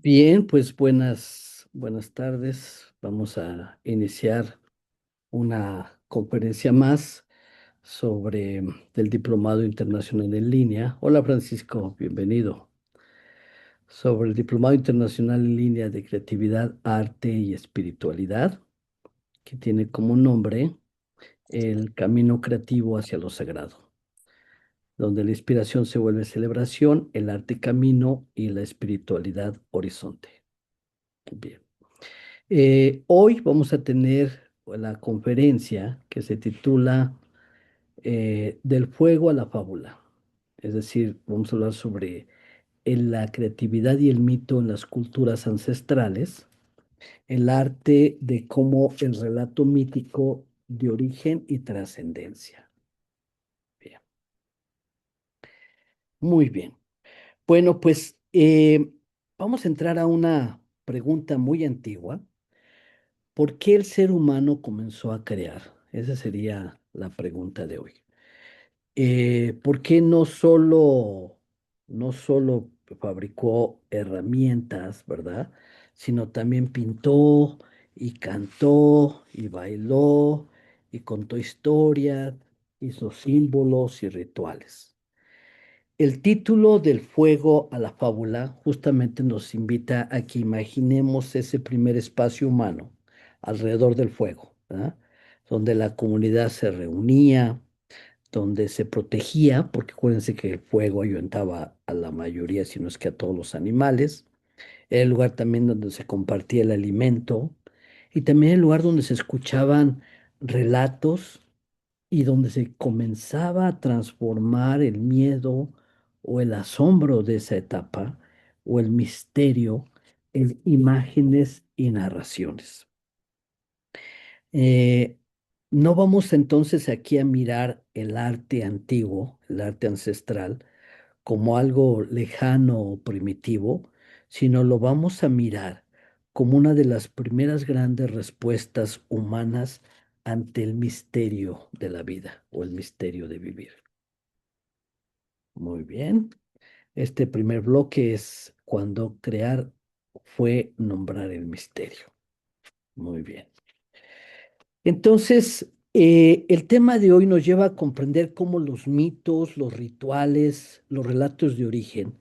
Bien, pues buenas tardes. Vamos a iniciar una conferencia más sobre el Diplomado Internacional en Línea. Hola Francisco, bienvenido. Sobre el Diplomado Internacional en Línea de Creatividad, Arte y Espiritualidad, que tiene como nombre El Camino Creativo hacia lo Sagrado, donde la inspiración se vuelve celebración, el arte camino y la espiritualidad horizonte. Bien. Hoy vamos a tener la conferencia que se titula Del fuego a la fábula. Es decir, vamos a hablar sobre la creatividad y el mito en las culturas ancestrales, el arte de cómo el relato mítico de origen y trascendencia. Bien, muy bien. Bueno, pues vamos a entrar a una pregunta muy antigua. ¿Por qué el ser humano comenzó a crear? Esa sería la pregunta de hoy. ¿Por qué no solo fabricó herramientas, ¿verdad? Sino también pintó y cantó y bailó y contó historias, hizo símbolos y rituales. El título del fuego a la fábula justamente nos invita a que imaginemos ese primer espacio humano alrededor del fuego, ¿verdad? Donde la comunidad se reunía, donde se protegía, porque acuérdense que el fuego ayuntaba a la mayoría, si no es que a todos los animales. Era el lugar también donde se compartía el alimento y también el lugar donde se escuchaban relatos y donde se comenzaba a transformar el miedo o el asombro de esa etapa o el misterio en imágenes y narraciones. Eh, no vamos entonces aquí a mirar el arte antiguo, el arte ancestral, como algo lejano o primitivo, sino lo vamos a mirar como una de las primeras grandes respuestas humanas ante el misterio de la vida o el misterio de vivir. Muy bien. Este primer bloque es cuando crear fue nombrar el misterio. Muy bien. Entonces, el tema de hoy nos lleva a comprender cómo los mitos, los rituales, los relatos de origen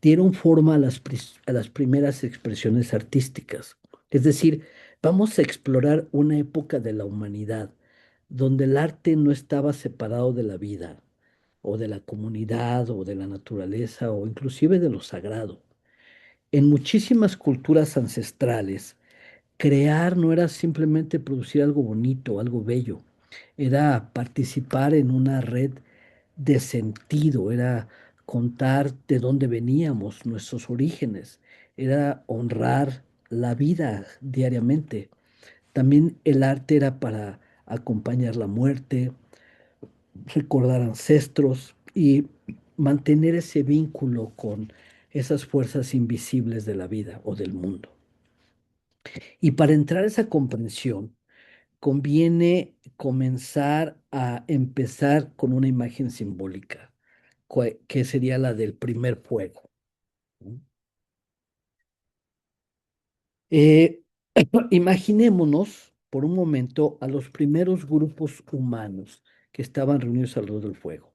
dieron forma a las primeras expresiones artísticas. Es decir, vamos a explorar una época de la humanidad donde el arte no estaba separado de la vida, o de la comunidad, o de la naturaleza, o inclusive de lo sagrado. En muchísimas culturas ancestrales, crear no era simplemente producir algo bonito, algo bello, era participar en una red de sentido, era contar de dónde veníamos, nuestros orígenes, era honrar la vida diariamente. También el arte era para acompañar la muerte, recordar ancestros y mantener ese vínculo con esas fuerzas invisibles de la vida o del mundo. Y para entrar a esa comprensión, conviene comenzar a empezar con una imagen simbólica, que sería la del primer fuego. ¿No? Eh, Imaginémonos por un momento a los primeros grupos humanos que estaban reunidos alrededor del fuego.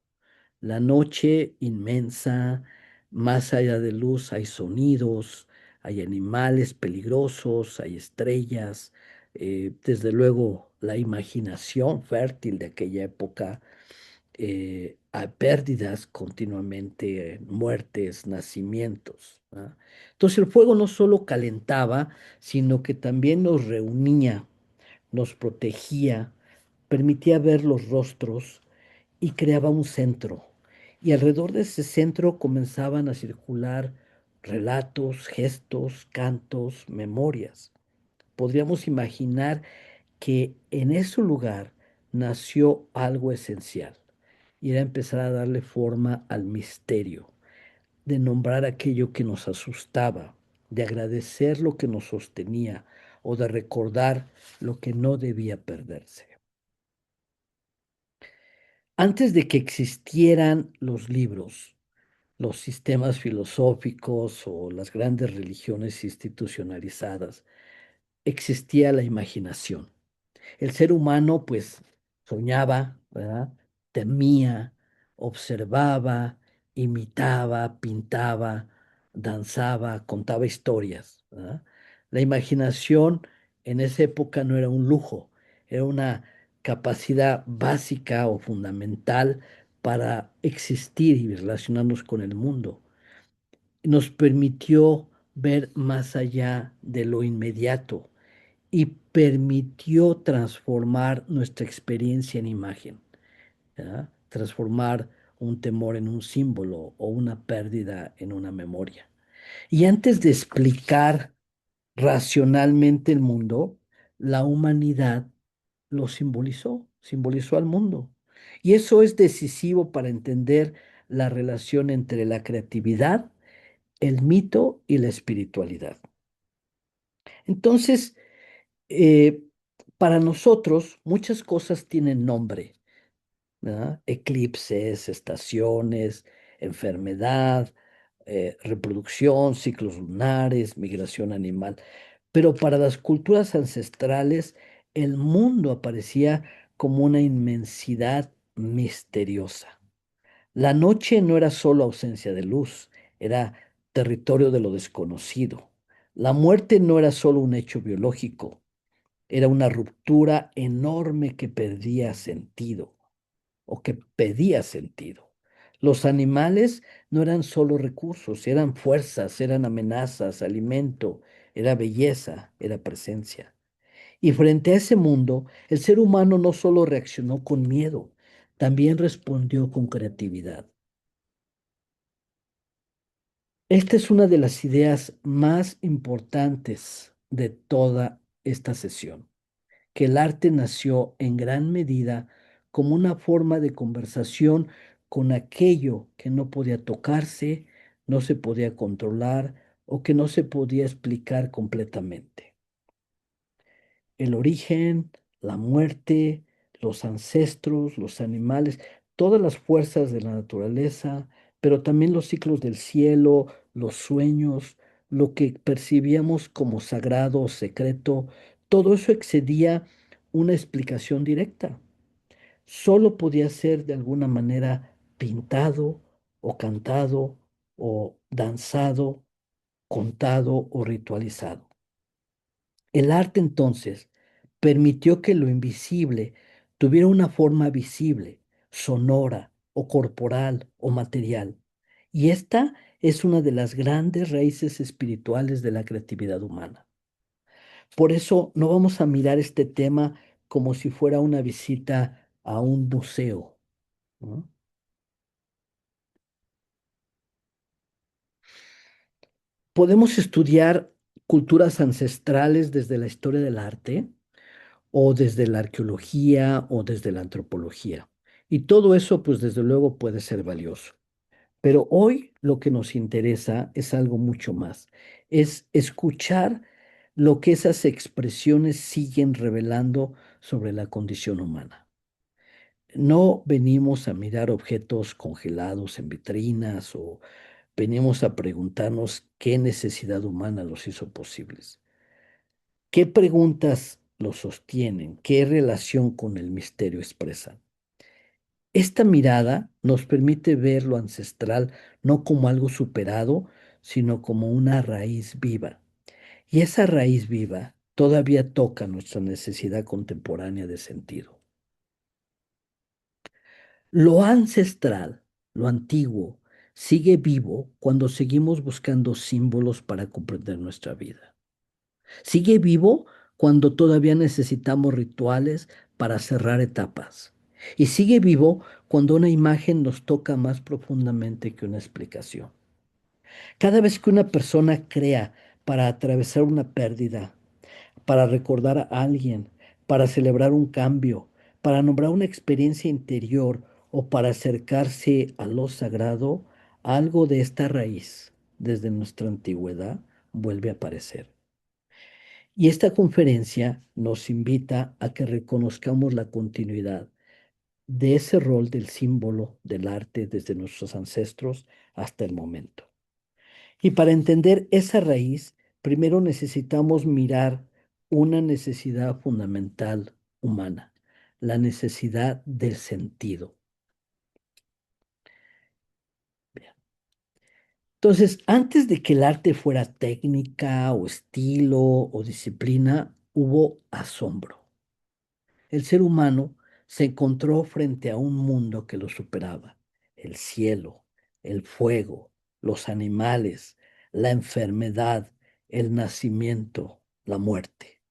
La noche inmensa, más allá de luz hay sonidos, hay animales peligrosos, hay estrellas, desde luego la imaginación fértil de aquella época, hay pérdidas continuamente, muertes, nacimientos. ¿Ah? Entonces el fuego no solo calentaba, sino que también nos reunía, nos protegía, permitía ver los rostros y creaba un centro. Y alrededor de ese centro comenzaban a circular relatos, gestos, cantos, memorias. Podríamos imaginar que en ese lugar nació algo esencial y era empezar a darle forma al misterio, de nombrar aquello que nos asustaba, de agradecer lo que nos sostenía o de recordar lo que no debía perderse. Antes de que existieran los libros, los sistemas filosóficos o las grandes religiones institucionalizadas, existía la imaginación. El ser humano, pues, soñaba, ¿verdad? Temía, observaba, imitaba, pintaba, danzaba, contaba historias, ¿verdad? La imaginación en esa época no era un lujo, era una capacidad básica o fundamental para existir y relacionarnos con el mundo. Nos permitió ver más allá de lo inmediato y permitió transformar nuestra experiencia en imagen, ¿verdad? Transformar un temor en un símbolo o una pérdida en una memoria. Y antes de explicar racionalmente el mundo, la humanidad lo simbolizó, simbolizó al mundo. Y eso es decisivo para entender la relación entre la creatividad, el mito y la espiritualidad. Entonces, Eh, para nosotros, muchas cosas tienen nombre, ¿verdad? Eclipses, estaciones, enfermedad, reproducción, ciclos lunares, migración animal. Pero para las culturas ancestrales, el mundo aparecía como una inmensidad misteriosa. La noche no era solo ausencia de luz, era territorio de lo desconocido. La muerte no era solo un hecho biológico, era una ruptura enorme que perdía sentido o que pedía sentido. Los animales no eran solo recursos, eran fuerzas, eran amenazas, alimento, era belleza, era presencia. Y frente a ese mundo, el ser humano no solo reaccionó con miedo, también respondió con creatividad. Esta es una de las ideas más importantes de toda esta sesión, que el arte nació en gran medida como una forma de conversación con aquello que no podía tocarse, no se podía controlar o que no se podía explicar completamente. El origen, la muerte, los ancestros, los animales, todas las fuerzas de la naturaleza, pero también los ciclos del cielo, los sueños, lo que percibíamos como sagrado o secreto, todo eso excedía una explicación directa. Solo podía ser de alguna manera pintado o cantado o danzado, contado o ritualizado. El arte entonces permitió que lo invisible tuviera una forma visible, sonora o corporal o material. Y esta es una de las grandes raíces espirituales de la creatividad humana. Por eso no vamos a mirar este tema como si fuera una visita a un museo, ¿no? Podemos estudiar culturas ancestrales desde la historia del arte o desde la arqueología o desde la antropología. Y todo eso, pues desde luego puede ser valioso. Pero hoy lo que nos interesa es algo mucho más, es escuchar lo que esas expresiones siguen revelando sobre la condición humana. No venimos a mirar objetos congelados en vitrinas o venimos a preguntarnos qué necesidad humana los hizo posibles. ¿Qué preguntas lo sostienen? ¿Qué relación con el misterio expresan? Esta mirada nos permite ver lo ancestral no como algo superado, sino como una raíz viva. Y esa raíz viva todavía toca nuestra necesidad contemporánea de sentido. Lo ancestral, lo antiguo, sigue vivo cuando seguimos buscando símbolos para comprender nuestra vida. Sigue vivo cuando todavía necesitamos rituales para cerrar etapas. Y sigue vivo cuando una imagen nos toca más profundamente que una explicación. Cada vez que una persona crea para atravesar una pérdida, para recordar a alguien, para celebrar un cambio, para nombrar una experiencia interior o para acercarse a lo sagrado, algo de esta raíz, desde nuestra antigüedad, vuelve a aparecer. Y esta conferencia nos invita a que reconozcamos la continuidad, de ese rol del símbolo del arte desde nuestros ancestros hasta el momento. Y para entender esa raíz, primero necesitamos mirar una necesidad fundamental humana, la necesidad del sentido. Bien. Entonces, antes de que el arte fuera técnica o estilo o disciplina, hubo asombro. El ser humano se encontró frente a un mundo que lo superaba: el cielo, el fuego, los animales, la enfermedad, el nacimiento, la muerte.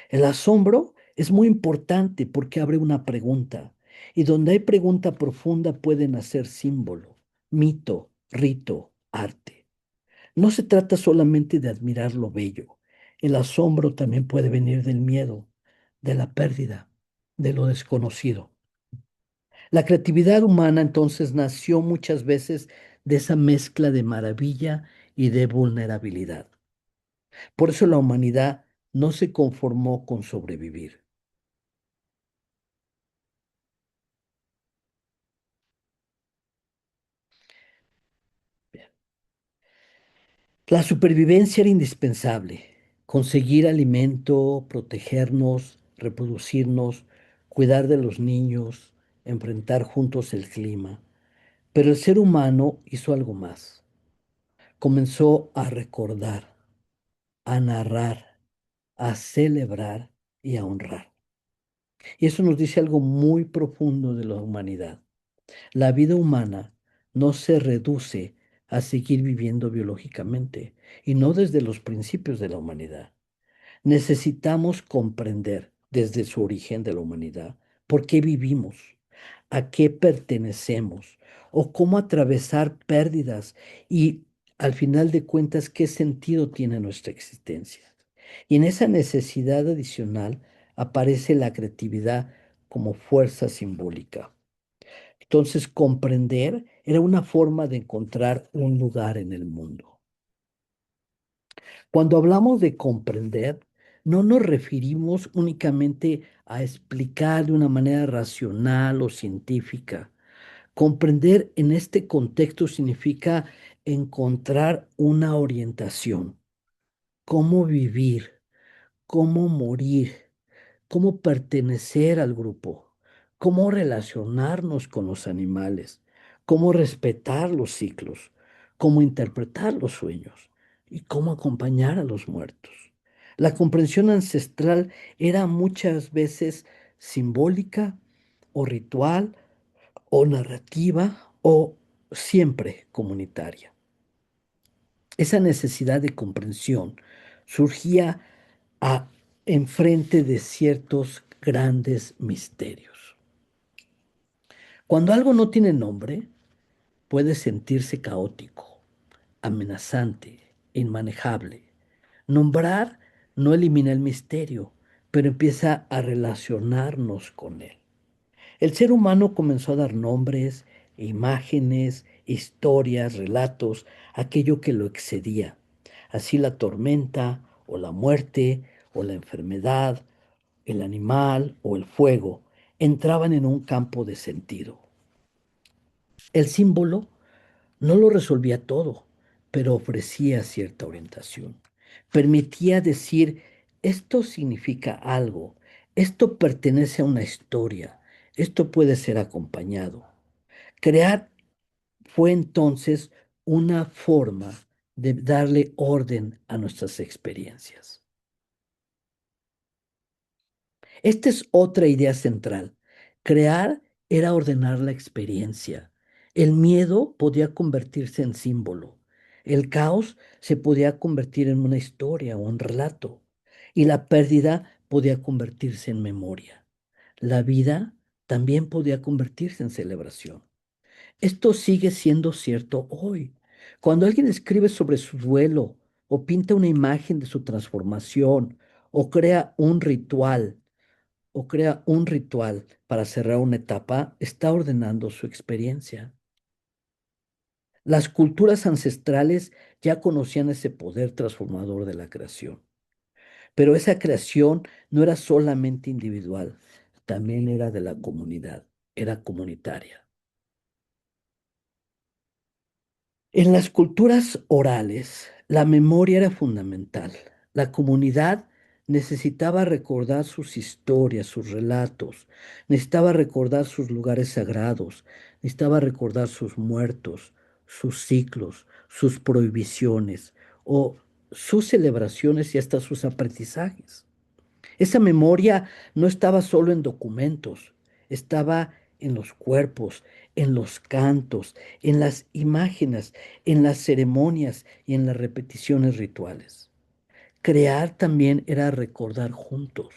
El asombro es muy importante porque abre una pregunta, y donde hay pregunta profunda puede nacer símbolo, mito, rito, arte. No se trata solamente de admirar lo bello. El asombro también puede venir del miedo, de la pérdida, de lo desconocido. La creatividad humana entonces nació muchas veces de esa mezcla de maravilla y de vulnerabilidad. Por eso la humanidad no se conformó con sobrevivir. La supervivencia era indispensable. Conseguir alimento, protegernos, reproducirnos, cuidar de los niños, enfrentar juntos el clima. Pero el ser humano hizo algo más. Comenzó a recordar, a narrar, a celebrar y a honrar. Y eso nos dice algo muy profundo de la humanidad. La vida humana no se reduce a seguir viviendo biológicamente, y no desde los principios de la humanidad. Necesitamos comprender desde su origen de la humanidad por qué vivimos, a qué pertenecemos o cómo atravesar pérdidas y, al final de cuentas, qué sentido tiene nuestra existencia. Y en esa necesidad adicional aparece la creatividad como fuerza simbólica. Entonces, comprender era una forma de encontrar un lugar en el mundo. Cuando hablamos de comprender, no nos referimos únicamente a explicar de una manera racional o científica. Comprender en este contexto significa encontrar una orientación, cómo vivir, cómo morir, cómo pertenecer al grupo, cómo relacionarnos con los animales, cómo respetar los ciclos, cómo interpretar los sueños y cómo acompañar a los muertos. La comprensión ancestral era muchas veces simbólica o ritual o narrativa o siempre comunitaria. Esa necesidad de comprensión surgía a, enfrente de ciertos grandes misterios. Cuando algo no tiene nombre, puede sentirse caótico, amenazante, inmanejable. Nombrar no elimina el misterio, pero empieza a relacionarnos con él. El ser humano comenzó a dar nombres, imágenes, historias, relatos, aquello que lo excedía. Así la tormenta o la muerte o la enfermedad, el animal o el fuego entraban en un campo de sentido. El símbolo no lo resolvía todo, pero ofrecía cierta orientación. Permitía decir: esto significa algo, esto pertenece a una historia, esto puede ser acompañado. Crear fue entonces una forma de darle orden a nuestras experiencias. Esta es otra idea central. Crear era ordenar la experiencia. El miedo podía convertirse en símbolo. El caos se podía convertir en una historia o un relato. Y la pérdida podía convertirse en memoria. La vida también podía convertirse en celebración. Esto sigue siendo cierto hoy. Cuando alguien escribe sobre su duelo o pinta una imagen de su transformación o crea un ritual para cerrar una etapa, está ordenando su experiencia. Las culturas ancestrales ya conocían ese poder transformador de la creación, pero esa creación no era solamente individual, también era de la comunidad. era comunitaria. En las culturas orales, la memoria era fundamental. La comunidad necesitaba recordar sus historias, sus relatos, necesitaba recordar sus lugares sagrados, necesitaba recordar sus muertos, sus ciclos, sus prohibiciones o sus celebraciones y hasta sus aprendizajes. Esa memoria no estaba solo en documentos, estaba en los cuerpos, en los cantos, en las imágenes, en las ceremonias y en las repeticiones rituales. Crear también era recordar juntos,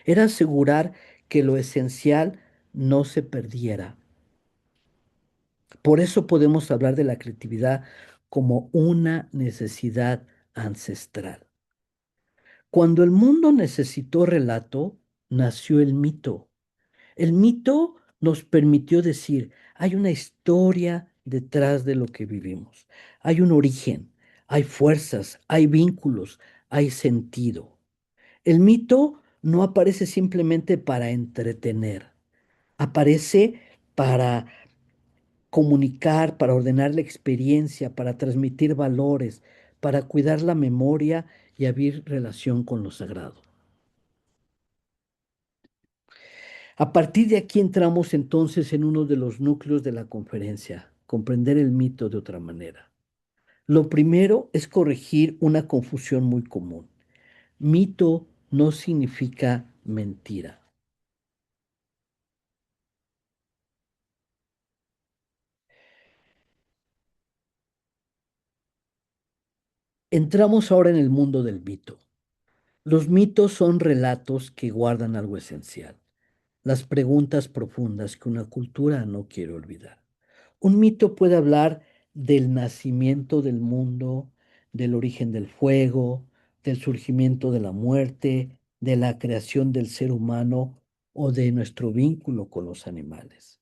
era asegurar que lo esencial no se perdiera. Por eso podemos hablar de la creatividad como una necesidad ancestral. Cuando el mundo necesitó relato, nació el mito. El mito nos permitió decir, hay una historia detrás de lo que vivimos, hay un origen, hay fuerzas, hay vínculos, hay sentido. El mito no aparece simplemente para entretener, aparece para comunicar, para ordenar la experiencia, para transmitir valores, para cuidar la memoria y abrir relación con lo sagrado. A partir de aquí entramos entonces en uno de los núcleos de la conferencia, comprender el mito de otra manera. Lo primero es corregir una confusión muy común. Mito no significa mentira. Entramos ahora en el mundo del mito. Los mitos son relatos que guardan algo esencial, las preguntas profundas que una cultura no quiere olvidar. Un mito puede hablar del nacimiento del mundo, del origen del fuego, del surgimiento de la muerte, de la creación del ser humano o de nuestro vínculo con los animales.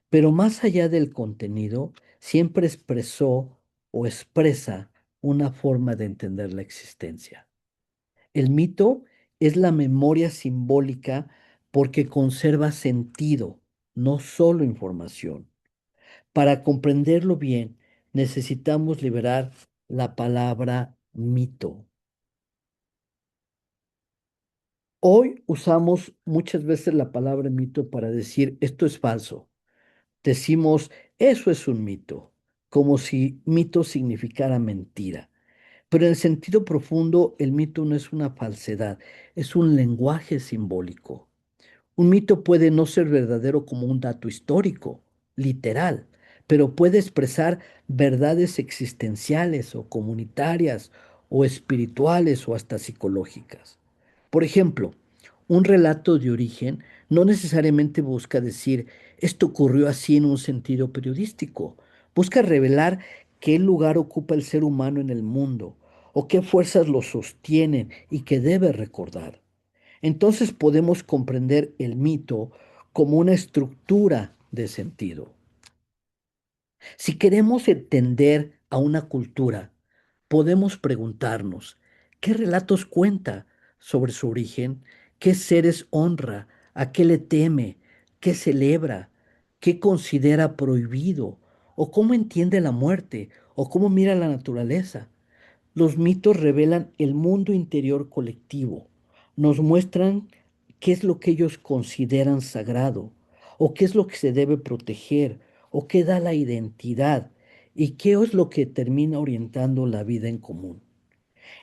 Pero más allá del contenido, siempre expresó o expresa una forma de entender la existencia. El mito es la memoria simbólica porque conserva sentido, no solo información. Para comprenderlo bien, necesitamos liberar la palabra mito. Hoy usamos muchas veces la palabra mito para decir esto es falso. Decimos eso es un mito, como si mito significara mentira. Pero en el sentido profundo, el mito no es una falsedad, es un lenguaje simbólico. Un mito puede no ser verdadero como un dato histórico, literal, pero puede expresar verdades existenciales o comunitarias o espirituales o hasta psicológicas. Por ejemplo, un relato de origen no necesariamente busca decir esto ocurrió así en un sentido periodístico. Busca revelar qué lugar ocupa el ser humano en el mundo o qué fuerzas lo sostienen y que debe recordar. Entonces podemos comprender el mito como una estructura de sentido. Si queremos entender a una cultura, podemos preguntarnos, ¿qué relatos cuenta sobre su origen? ¿Qué seres honra? ¿A qué le teme? ¿Qué celebra? ¿Qué considera prohibido? ¿O cómo entiende la muerte? ¿O cómo mira la naturaleza? Los mitos revelan el mundo interior colectivo, nos muestran qué es lo que ellos consideran sagrado, o qué es lo que se debe proteger, o qué da la identidad, y qué es lo que termina orientando la vida en común.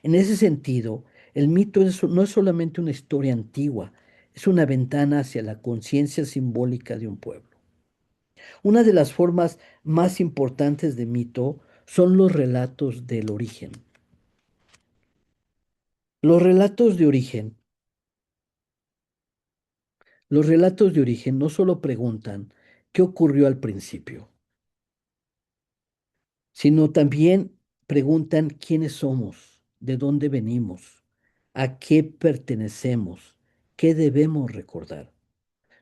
En ese sentido, el mito no es solamente una historia antigua, es una ventana hacia la conciencia simbólica de un pueblo. Una de las formas más importantes de mito son los relatos del origen. Los relatos de origen, los relatos de origen no solo preguntan qué ocurrió al principio, sino también preguntan quiénes somos, de dónde venimos, a qué pertenecemos, qué debemos recordar.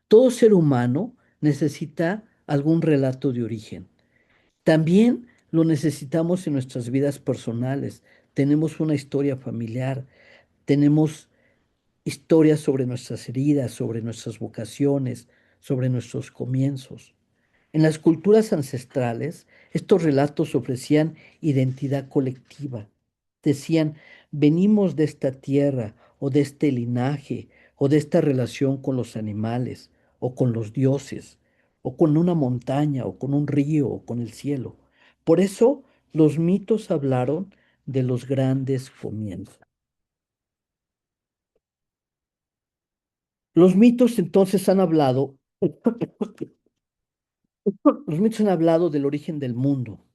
Todo ser humano necesita algún relato de origen. También lo necesitamos en nuestras vidas personales. Tenemos una historia familiar, tenemos historias sobre nuestras heridas, sobre nuestras vocaciones, sobre nuestros comienzos. En las culturas ancestrales, estos relatos ofrecían identidad colectiva. Decían, venimos de esta tierra o de este linaje o de esta relación con los animales o con los dioses o con una montaña o con un río o con el cielo. Por eso los mitos hablaron de los grandes comienzos. Los mitos entonces han hablado, los mitos han hablado del origen del mundo,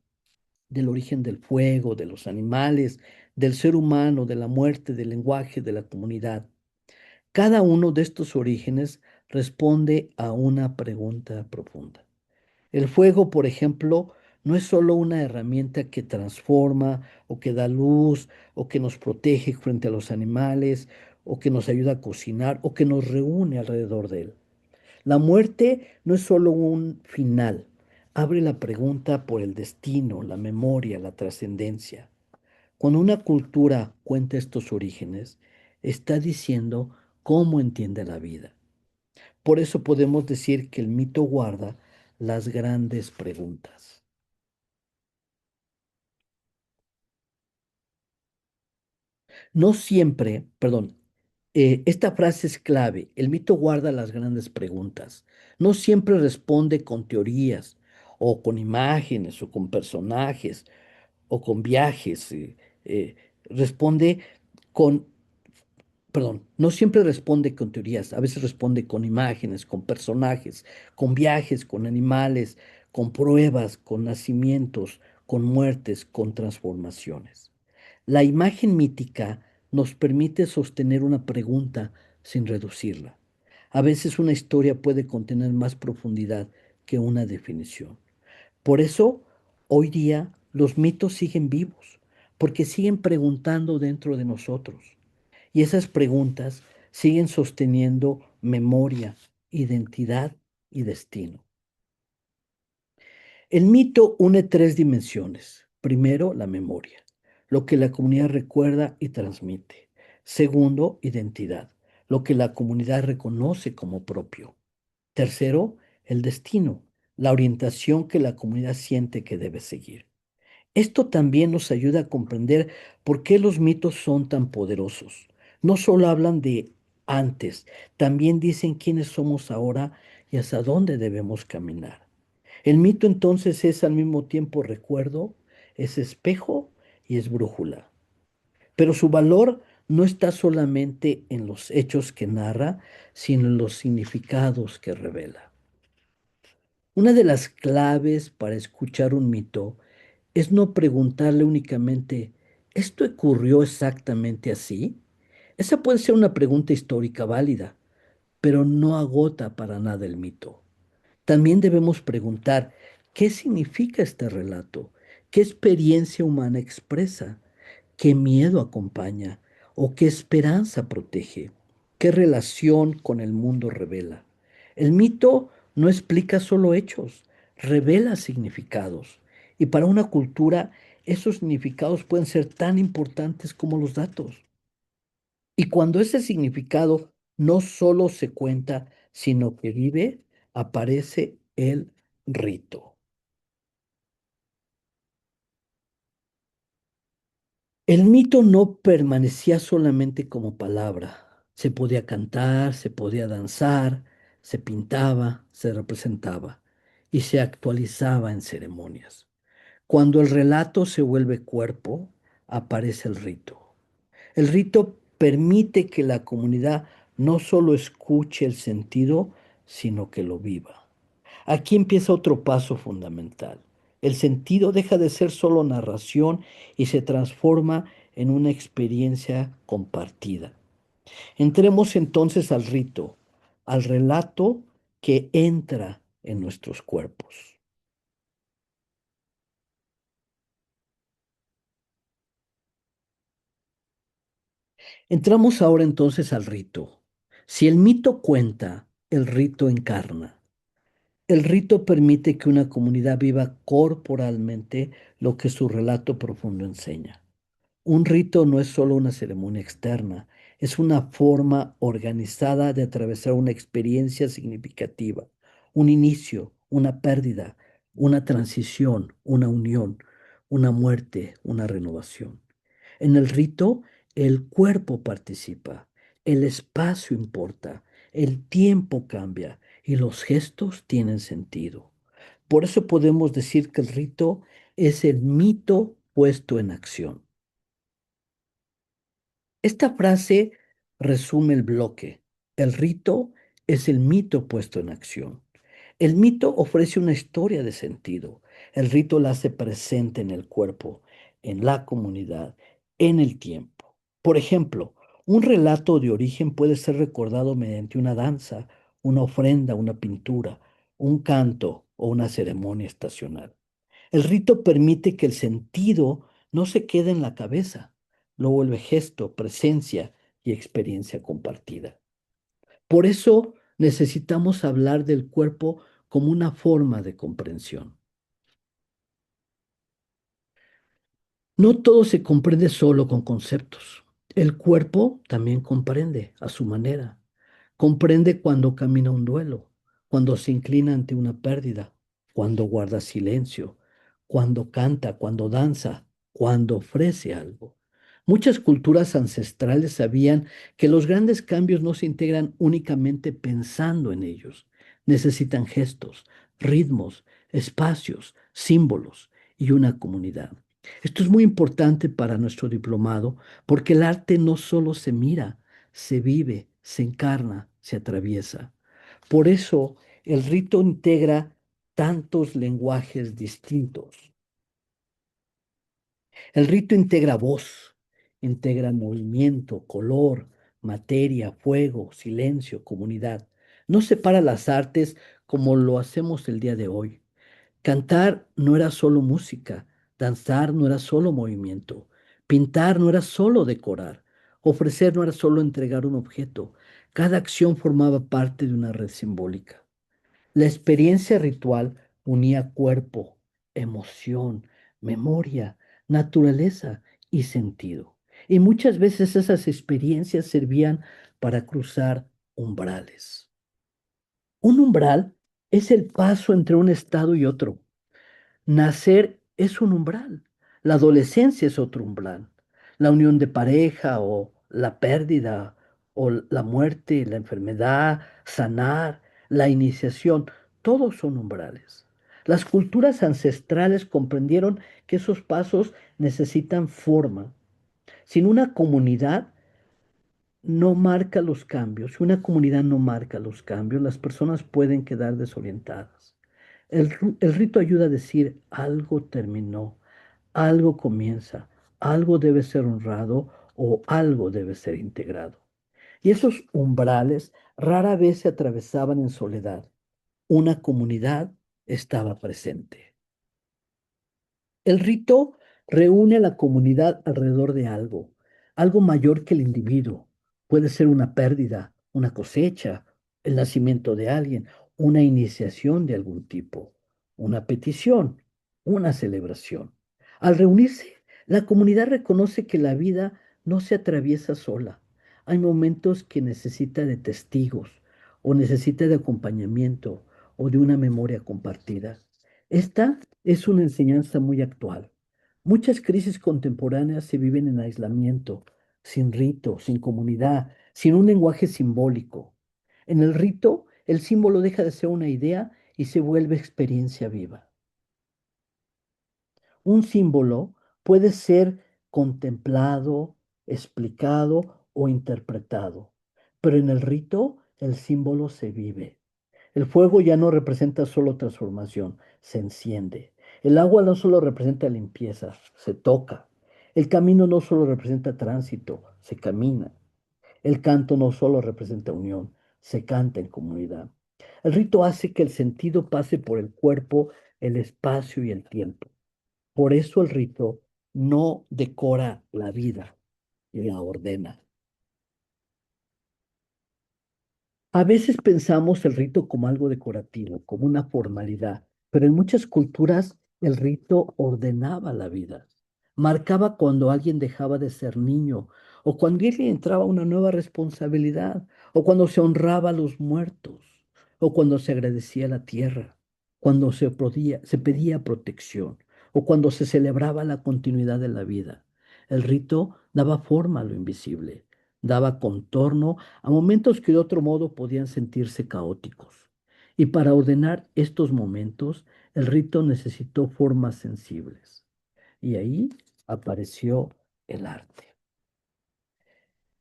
del origen del fuego, de los animales, del ser humano, de la muerte, del lenguaje, de la comunidad. Cada uno de estos orígenes responde a una pregunta profunda. El fuego, por ejemplo, no es solo una herramienta que transforma o que da luz o que nos protege frente a los animales o que nos ayuda a cocinar o que nos reúne alrededor de él. La muerte no es solo un final, abre la pregunta por el destino, la memoria, la trascendencia. Cuando una cultura cuenta estos orígenes, está diciendo cómo entiende la vida. Por eso podemos decir que el mito guarda las grandes preguntas. No siempre, perdón, esta frase es clave. El mito guarda las grandes preguntas. No siempre responde con teorías o con imágenes o con personajes o con viajes. Responde con, perdón, no siempre responde con teorías, a veces responde con imágenes, con personajes, con viajes, con animales, con pruebas, con nacimientos, con muertes, con transformaciones. La imagen mítica nos permite sostener una pregunta sin reducirla. A veces una historia puede contener más profundidad que una definición. Por eso, hoy día, los mitos siguen vivos, porque siguen preguntando dentro de nosotros. Y esas preguntas siguen sosteniendo memoria, identidad y destino. El mito une tres dimensiones. Primero, la memoria, lo que la comunidad recuerda y transmite. Segundo, identidad, lo que la comunidad reconoce como propio. Tercero, el destino, la orientación que la comunidad siente que debe seguir. Esto también nos ayuda a comprender por qué los mitos son tan poderosos. No solo hablan de antes, también dicen quiénes somos ahora y hacia dónde debemos caminar. El mito entonces es al mismo tiempo recuerdo, es espejo y es brújula. Pero su valor no está solamente en los hechos que narra, sino en los significados que revela. Una de las claves para escuchar un mito es no preguntarle únicamente, ¿esto ocurrió exactamente así? Esa puede ser una pregunta histórica válida, pero no agota para nada el mito. También debemos preguntar, ¿qué significa este relato? ¿Qué experiencia humana expresa? ¿Qué miedo acompaña? ¿O qué esperanza protege? ¿Qué relación con el mundo revela? El mito no explica solo hechos, revela significados. Y para una cultura, esos significados pueden ser tan importantes como los datos. Y cuando ese significado no solo se cuenta, sino que vive, aparece el rito. El mito no permanecía solamente como palabra. Se podía cantar, se podía danzar, se pintaba, se representaba y se actualizaba en ceremonias. Cuando el relato se vuelve cuerpo, aparece el rito. El rito permite que la comunidad no solo escuche el sentido, sino que lo viva. Aquí empieza otro paso fundamental. El sentido deja de ser solo narración y se transforma en una experiencia compartida. Entremos entonces al rito, al relato que entra en nuestros cuerpos. Entramos ahora entonces al rito. Si el mito cuenta, el rito encarna. El rito permite que una comunidad viva corporalmente lo que su relato profundo enseña. Un rito no es solo una ceremonia externa, es una forma organizada de atravesar una experiencia significativa. un inicio, una pérdida, una transición, una unión, una muerte, una renovación. En el rito, el cuerpo participa, el espacio importa, el tiempo cambia y los gestos tienen sentido. Por eso podemos decir que el rito es el mito puesto en acción. Esta frase resume el bloque. El rito es el mito puesto en acción. El mito ofrece una historia de sentido. El rito la hace presente en el cuerpo, en la comunidad, en el tiempo. Por ejemplo, un relato de origen puede ser recordado mediante una danza, una ofrenda, una pintura, un canto o una ceremonia estacional. El rito permite que el sentido no se quede en la cabeza, lo vuelve gesto, presencia y experiencia compartida. Por eso necesitamos hablar del cuerpo como una forma de comprensión. No todo se comprende solo con conceptos. El cuerpo también comprende a su manera. Comprende cuando camina un duelo, cuando se inclina ante una pérdida, cuando guarda silencio, cuando canta, cuando danza, cuando ofrece algo. Muchas culturas ancestrales sabían que los grandes cambios no se integran únicamente pensando en ellos. Necesitan gestos, ritmos, espacios, símbolos y una comunidad. Esto es muy importante para nuestro diplomado porque el arte no solo se mira, se vive, se encarna, se atraviesa. Por eso el rito integra tantos lenguajes distintos. El rito integra voz, integra movimiento, color, materia, fuego, silencio, comunidad. No separa las artes como lo hacemos el día de hoy. Cantar no era solo música, danzar no era solo movimiento, pintar no era solo decorar, ofrecer no era solo entregar un objeto. Cada acción formaba parte de una red simbólica. La experiencia ritual unía cuerpo, emoción, memoria, naturaleza y sentido. Y muchas veces esas experiencias servían para cruzar umbrales. Un umbral es el paso entre un estado y otro. Nacer es un umbral, la adolescencia es otro umbral, la unión de pareja o la pérdida o la muerte, la enfermedad, sanar, la iniciación, todos son umbrales. Las culturas ancestrales comprendieron que esos pasos necesitan forma. Sin una comunidad no marca los cambios, si una comunidad no marca los cambios, las personas pueden quedar desorientadas. El rito ayuda a decir algo terminó, algo comienza, algo debe ser honrado o algo debe ser integrado. Y esos umbrales rara vez se atravesaban en soledad. Una comunidad estaba presente. El rito reúne a la comunidad alrededor de algo, algo mayor que el individuo. Puede ser una pérdida, una cosecha, el nacimiento de alguien, una iniciación de algún tipo, una petición, una celebración. Al reunirse, la comunidad reconoce que la vida no se atraviesa sola. Hay momentos que necesita de testigos o necesita de acompañamiento o de una memoria compartida. Esta es una enseñanza muy actual. Muchas crisis contemporáneas se viven en aislamiento, sin rito, sin comunidad, sin un lenguaje simbólico. En el rito, el símbolo deja de ser una idea y se vuelve experiencia viva. Un símbolo puede ser contemplado, explicado o interpretado, pero en el rito el símbolo se vive. El fuego ya no representa solo transformación, se enciende. El agua no solo representa limpieza, se toca. El camino no solo representa tránsito, se camina. El canto no solo representa unión, se canta en comunidad. El rito hace que el sentido pase por el cuerpo, el espacio y el tiempo. Por eso el rito no decora la vida, la ordena. A veces pensamos el rito como algo decorativo, como una formalidad, pero en muchas culturas el rito ordenaba la vida, marcaba cuando alguien dejaba de ser niño, o cuando alguien entraba a una nueva responsabilidad, o cuando se honraba a los muertos, o cuando se agradecía la tierra, cuando se pedía protección, o cuando se celebraba la continuidad de la vida. El rito daba forma a lo invisible, daba contorno a momentos que de otro modo podían sentirse caóticos. Y para ordenar estos momentos, el rito necesitó formas sensibles. Y ahí apareció el arte.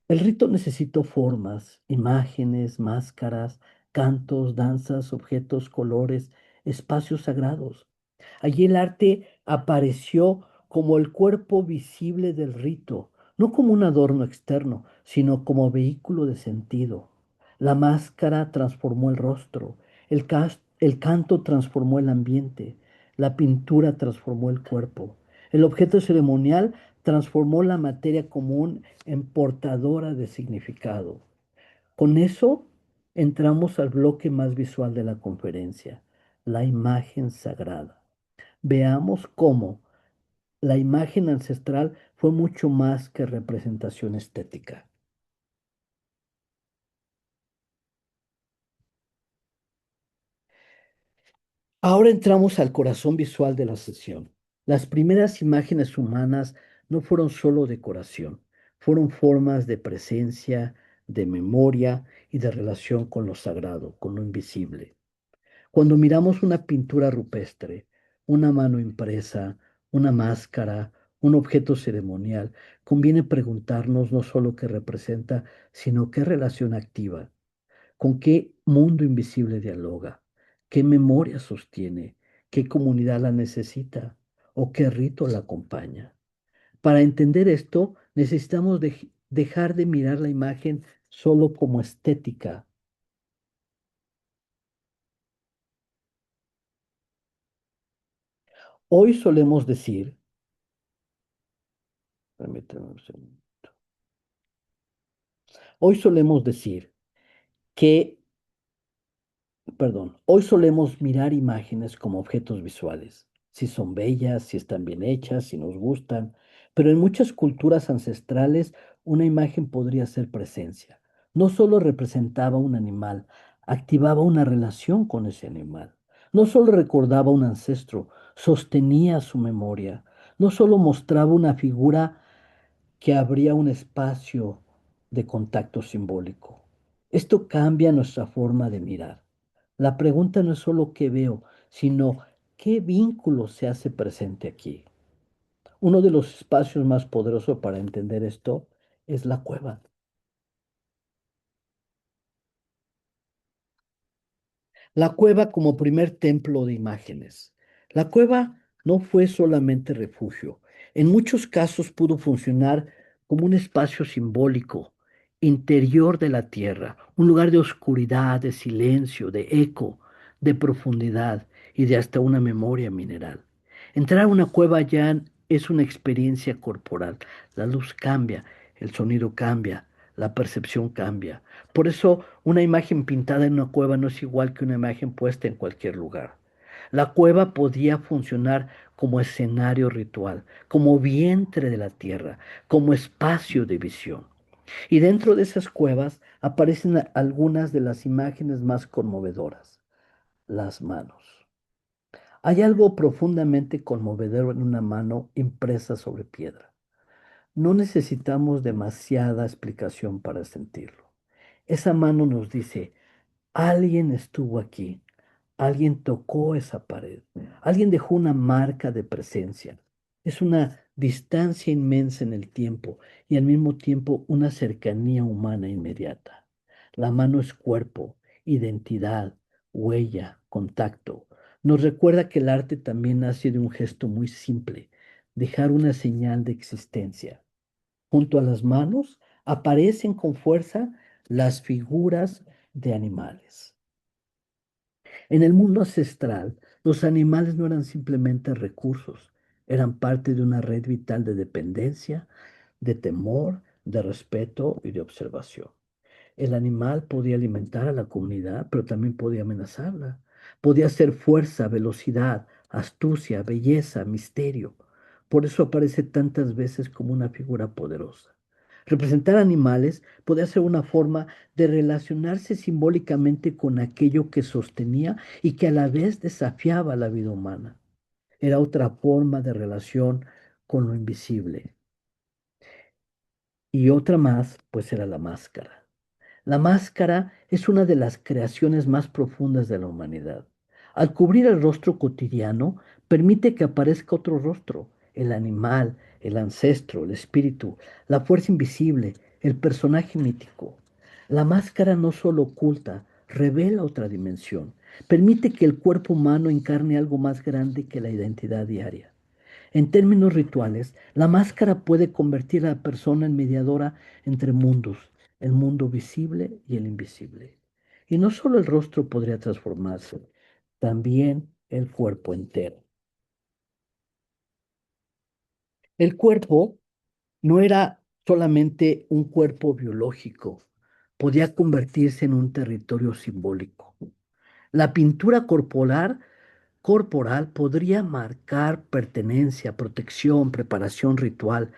El rito necesitó formas, imágenes, máscaras, cantos, danzas, objetos, colores, espacios sagrados. Allí el arte apareció como el cuerpo visible del rito, no como un adorno externo, sino como vehículo de sentido. La máscara transformó el rostro, el canto transformó el ambiente, la pintura transformó el cuerpo, el objeto ceremonial transformó la materia común en portadora de significado. Con eso entramos al bloque más visual de la conferencia, la imagen sagrada. Veamos cómo la imagen ancestral fue mucho más que representación estética. Ahora entramos al corazón visual de la sesión. Las primeras imágenes humanas no fueron solo decoración, fueron formas de presencia, de memoria y de relación con lo sagrado, con lo invisible. Cuando miramos una pintura rupestre, una mano impresa, una máscara, un objeto ceremonial, conviene preguntarnos no solo qué representa, sino qué relación activa, con qué mundo invisible dialoga, qué memoria sostiene, qué comunidad la necesita o qué rito la acompaña. Para entender esto, necesitamos dejar de mirar la imagen solo como estética. Hoy solemos decir, permítame un segundo. Hoy solemos decir que, hoy solemos mirar imágenes como objetos visuales, si son bellas, si están bien hechas, si nos gustan, pero en muchas culturas ancestrales una imagen podría ser presencia. No solo representaba un animal, activaba una relación con ese animal. No solo recordaba un ancestro, sostenía su memoria. No solo mostraba una figura que habría un espacio de contacto simbólico. Esto cambia nuestra forma de mirar. La pregunta no es solo qué veo, sino qué vínculo se hace presente aquí. Uno de los espacios más poderosos para entender esto es la cueva. La cueva como primer templo de imágenes. La cueva no fue solamente refugio. En muchos casos pudo funcionar como un espacio simbólico, interior de la tierra, un lugar de oscuridad, de silencio, de eco, de profundidad y de hasta una memoria mineral. Entrar a una cueva ya es una experiencia corporal. La luz cambia, el sonido cambia, la percepción cambia. Por eso, una imagen pintada en una cueva no es igual que una imagen puesta en cualquier lugar. La cueva podía funcionar como escenario ritual, como vientre de la tierra, como espacio de visión. Y dentro de esas cuevas aparecen algunas de las imágenes más conmovedoras, las manos. Hay algo profundamente conmovedor en una mano impresa sobre piedra. No necesitamos demasiada explicación para sentirlo. Esa mano nos dice, alguien estuvo aquí, alguien tocó esa pared, alguien dejó una marca de presencia. Es una distancia inmensa en el tiempo y al mismo tiempo una cercanía humana inmediata. La mano es cuerpo, identidad, huella, contacto. Nos recuerda que el arte también nace de un gesto muy simple, dejar una señal de existencia. Junto a las manos aparecen con fuerza las figuras de animales. En el mundo ancestral, los animales no eran simplemente recursos, eran parte de una red vital de dependencia, de temor, de respeto y de observación. El animal podía alimentar a la comunidad, pero también podía amenazarla. Podía ser fuerza, velocidad, astucia, belleza, misterio. Por eso aparece tantas veces como una figura poderosa. Representar animales podía ser una forma de relacionarse simbólicamente con aquello que sostenía y que a la vez desafiaba la vida humana. Era otra forma de relación con lo invisible. Y otra más, pues era la máscara. La máscara es una de las creaciones más profundas de la humanidad. Al cubrir el rostro cotidiano, permite que aparezca otro rostro, el animal, el ancestro, el espíritu, la fuerza invisible, el personaje mítico. La máscara no solo oculta, revela otra dimensión. Permite que el cuerpo humano encarne algo más grande que la identidad diaria. En términos rituales, la máscara puede convertir a la persona en mediadora entre mundos, el mundo visible y el invisible. Y no solo el rostro podría transformarse, también el cuerpo entero. El cuerpo no era solamente un cuerpo biológico, podía convertirse en un territorio simbólico. La pintura corporal podría marcar pertenencia, protección, preparación ritual,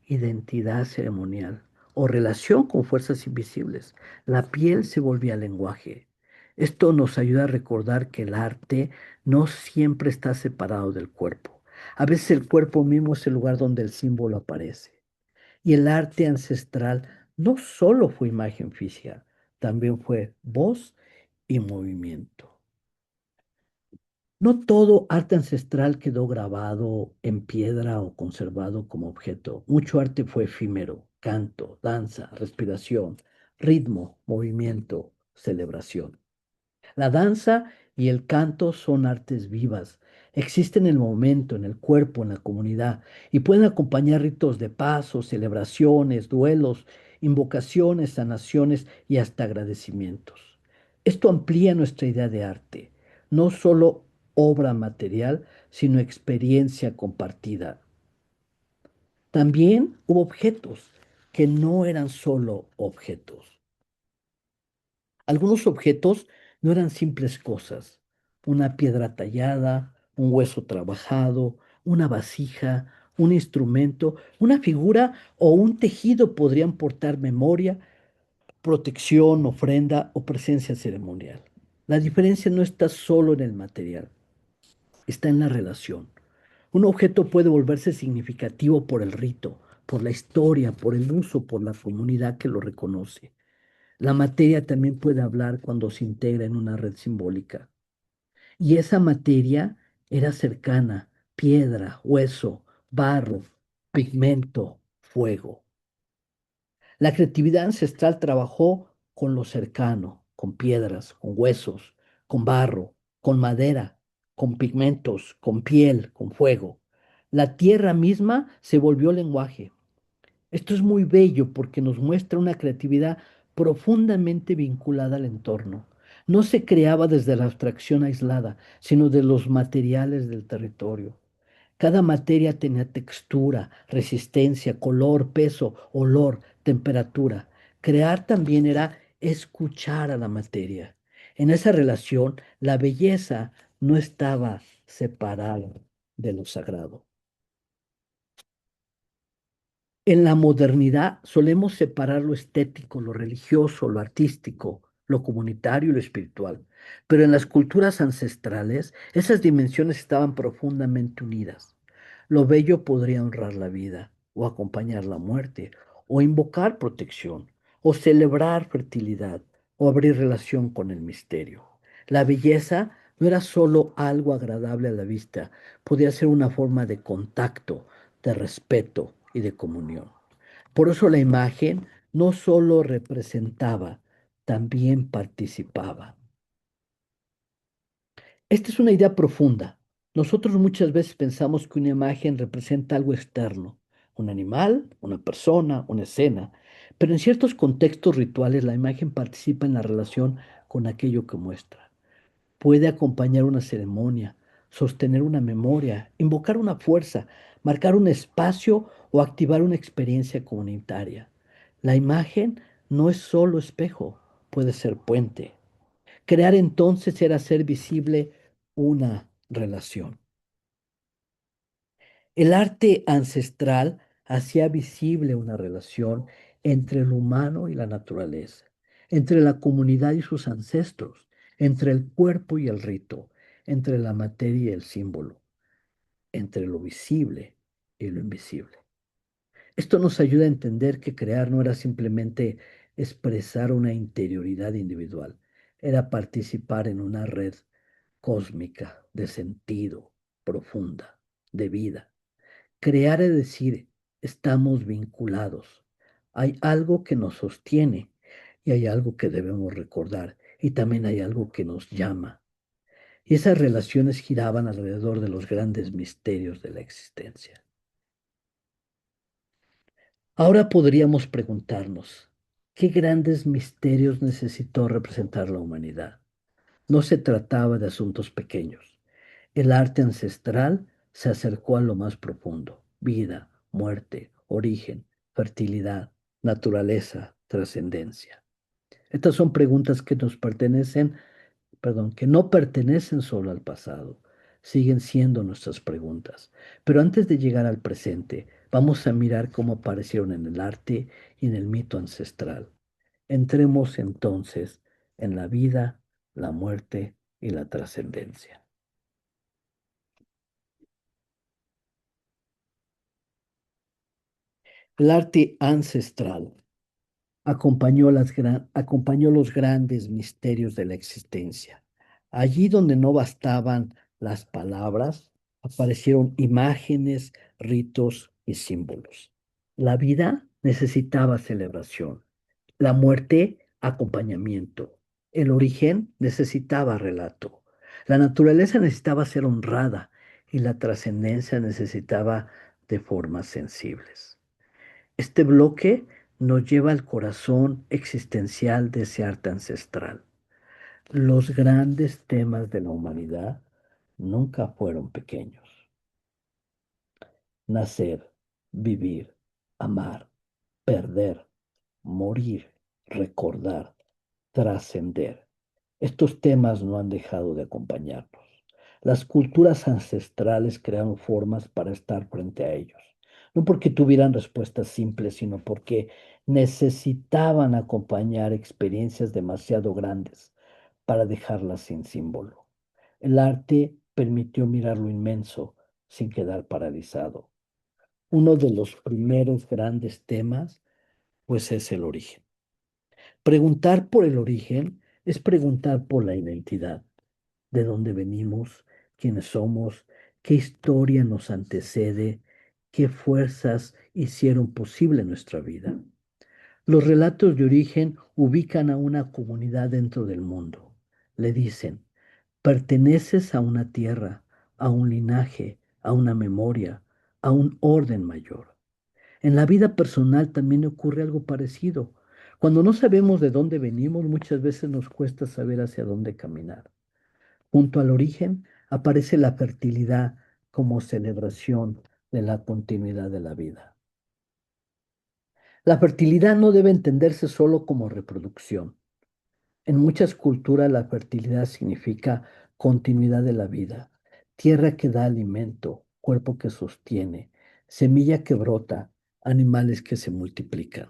identidad ceremonial o relación con fuerzas invisibles. La piel se volvía lenguaje. Esto nos ayuda a recordar que el arte no siempre está separado del cuerpo. A veces el cuerpo mismo es el lugar donde el símbolo aparece. Y el arte ancestral no solo fue imagen física, también fue voz y movimiento. No todo arte ancestral quedó grabado en piedra o conservado como objeto. Mucho arte fue efímero, canto, danza, respiración, ritmo, movimiento, celebración. La danza y el canto son artes vivas. Existen en el momento, en el cuerpo, en la comunidad y pueden acompañar ritos de paso, celebraciones, duelos, invocaciones, sanaciones y hasta agradecimientos. Esto amplía nuestra idea de arte, no solo obra material, sino experiencia compartida. También hubo objetos que no eran solo objetos. Algunos objetos no eran simples cosas, una piedra tallada, un hueso trabajado, una vasija, un instrumento, una figura o un tejido podrían portar memoria, protección, ofrenda o presencia ceremonial. La diferencia no está solo en el material, está en la relación. Un objeto puede volverse significativo por el rito, por la historia, por el uso, por la comunidad que lo reconoce. La materia también puede hablar cuando se integra en una red simbólica. Y esa materia era cercana, piedra, hueso, barro, pigmento, fuego. La creatividad ancestral trabajó con lo cercano, con piedras, con huesos, con barro, con madera, con pigmentos, con piel, con fuego. La tierra misma se volvió lenguaje. Esto es muy bello porque nos muestra una creatividad profundamente vinculada al entorno. No se creaba desde la abstracción aislada, sino de los materiales del territorio. Cada materia tenía textura, resistencia, color, peso, olor, temperatura. Crear también era escuchar a la materia. En esa relación, la belleza no estaba separada de lo sagrado. En la modernidad solemos separar lo estético, lo religioso, lo artístico, lo comunitario y lo espiritual. Pero en las culturas ancestrales esas dimensiones estaban profundamente unidas. Lo bello podría honrar la vida, o acompañar la muerte, o invocar protección, o celebrar fertilidad, o abrir relación con el misterio. La belleza no era solo algo agradable a la vista, podía ser una forma de contacto, de respeto y de comunión. Por eso la imagen no solo representaba, también participaba. Esta es una idea profunda. Nosotros muchas veces pensamos que una imagen representa algo externo, un animal, una persona, una escena, pero en ciertos contextos rituales la imagen participa en la relación con aquello que muestra. Puede acompañar una ceremonia, sostener una memoria, invocar una fuerza, marcar un espacio o activar una experiencia comunitaria. La imagen no es solo espejo, puede ser puente. Crear entonces era hacer visible una relación. El arte ancestral hacía visible una relación entre el humano y la naturaleza, entre la comunidad y sus ancestros, entre el cuerpo y el rito, entre la materia y el símbolo, entre lo visible y lo invisible. Esto nos ayuda a entender que crear no era simplemente expresar una interioridad individual, era participar en una red cósmica de sentido, profunda, de vida. Crear es decir, estamos vinculados. Hay algo que nos sostiene y hay algo que debemos recordar y también hay algo que nos llama. Y esas relaciones giraban alrededor de los grandes misterios de la existencia. Ahora podríamos preguntarnos, ¿qué grandes misterios necesitó representar la humanidad? No se trataba de asuntos pequeños. El arte ancestral se acercó a lo más profundo: vida, muerte, origen, fertilidad, naturaleza, trascendencia. Estas son preguntas que nos pertenecen, perdón, que no pertenecen solo al pasado, siguen siendo nuestras preguntas. Pero antes de llegar al presente, vamos a mirar cómo aparecieron en el arte y en el mito ancestral. Entremos entonces en la vida, la muerte y la trascendencia. El arte ancestral acompañó los grandes misterios de la existencia. Allí donde no bastaban las palabras, aparecieron imágenes, ritos y símbolos. La vida necesitaba celebración, la muerte acompañamiento, el origen necesitaba relato, la naturaleza necesitaba ser honrada y la trascendencia necesitaba de formas sensibles. Este bloque nos lleva al corazón existencial de ese arte ancestral. Los grandes temas de la humanidad nunca fueron pequeños. Nacer, vivir, amar, perder, morir, recordar, trascender. Estos temas no han dejado de acompañarnos. Las culturas ancestrales crearon formas para estar frente a ellos, no porque tuvieran respuestas simples, sino porque necesitaban acompañar experiencias demasiado grandes para dejarlas sin símbolo. El arte permitió mirar lo inmenso sin quedar paralizado. Uno de los primeros grandes temas, pues, es el origen. Preguntar por el origen es preguntar por la identidad, de dónde venimos, quiénes somos, qué historia nos antecede, qué fuerzas hicieron posible nuestra vida. Los relatos de origen ubican a una comunidad dentro del mundo. Le dicen, perteneces a una tierra, a un linaje, a una memoria, a un orden mayor. En la vida personal también ocurre algo parecido. Cuando no sabemos de dónde venimos, muchas veces nos cuesta saber hacia dónde caminar. Junto al origen aparece la fertilidad como celebración de la continuidad de la vida. La fertilidad no debe entenderse solo como reproducción. En muchas culturas la fertilidad significa continuidad de la vida, tierra que da alimento, cuerpo que sostiene, semilla que brota, animales que se multiplican.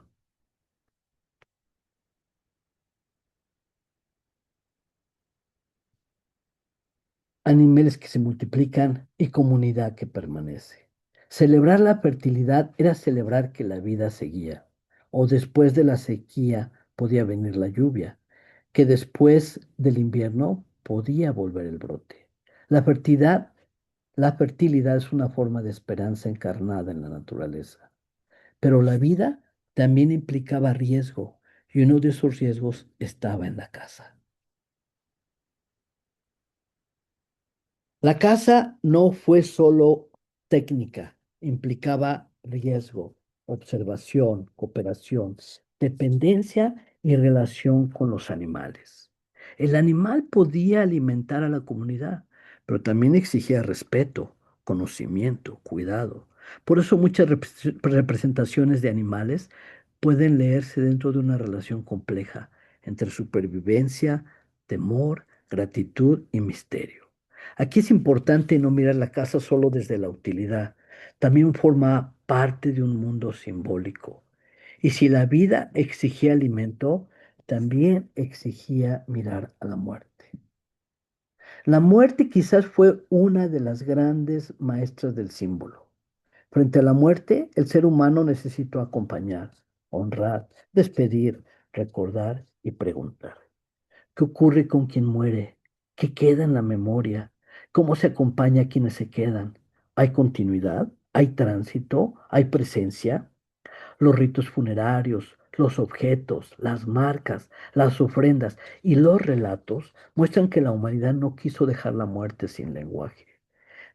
Animales que se multiplican y comunidad que permanece. Celebrar la fertilidad era celebrar que la vida seguía, o después de la sequía podía venir la lluvia, que después del invierno podía volver el brote. La fertilidad, la fertilidad es una forma de esperanza encarnada en la naturaleza, pero la vida también implicaba riesgo, y uno de esos riesgos estaba en la casa. La casa no fue solo técnica, implicaba riesgo, observación, cooperación, dependencia y relación con los animales. El animal podía alimentar a la comunidad, pero también exigía respeto, conocimiento, cuidado. Por eso muchas representaciones de animales pueden leerse dentro de una relación compleja entre supervivencia, temor, gratitud y misterio. Aquí es importante no mirar la casa solo desde la utilidad, también forma parte de un mundo simbólico. Y si la vida exigía alimento, también exigía mirar a la muerte. La muerte quizás fue una de las grandes maestras del símbolo. Frente a la muerte, el ser humano necesitó acompañar, honrar, despedir, recordar y preguntar. ¿Qué ocurre con quien muere? ¿Qué queda en la memoria? ¿Cómo se acompaña a quienes se quedan? ¿Hay continuidad? ¿Hay tránsito? ¿Hay presencia? Los ritos funerarios, los objetos, las marcas, las ofrendas y los relatos muestran que la humanidad no quiso dejar la muerte sin lenguaje.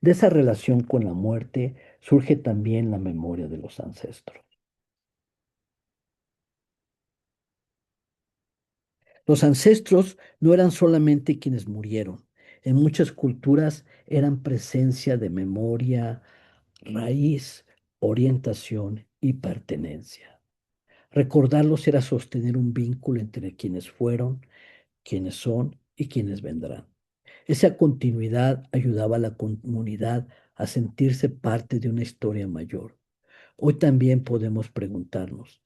De esa relación con la muerte surge también la memoria de los ancestros. Los ancestros no eran solamente quienes murieron. En muchas culturas eran presencia de memoria, raíz, orientación y pertenencia. Recordarlos era sostener un vínculo entre quienes fueron, quienes son y quienes vendrán. Esa continuidad ayudaba a la comunidad a sentirse parte de una historia mayor. Hoy también podemos preguntarnos,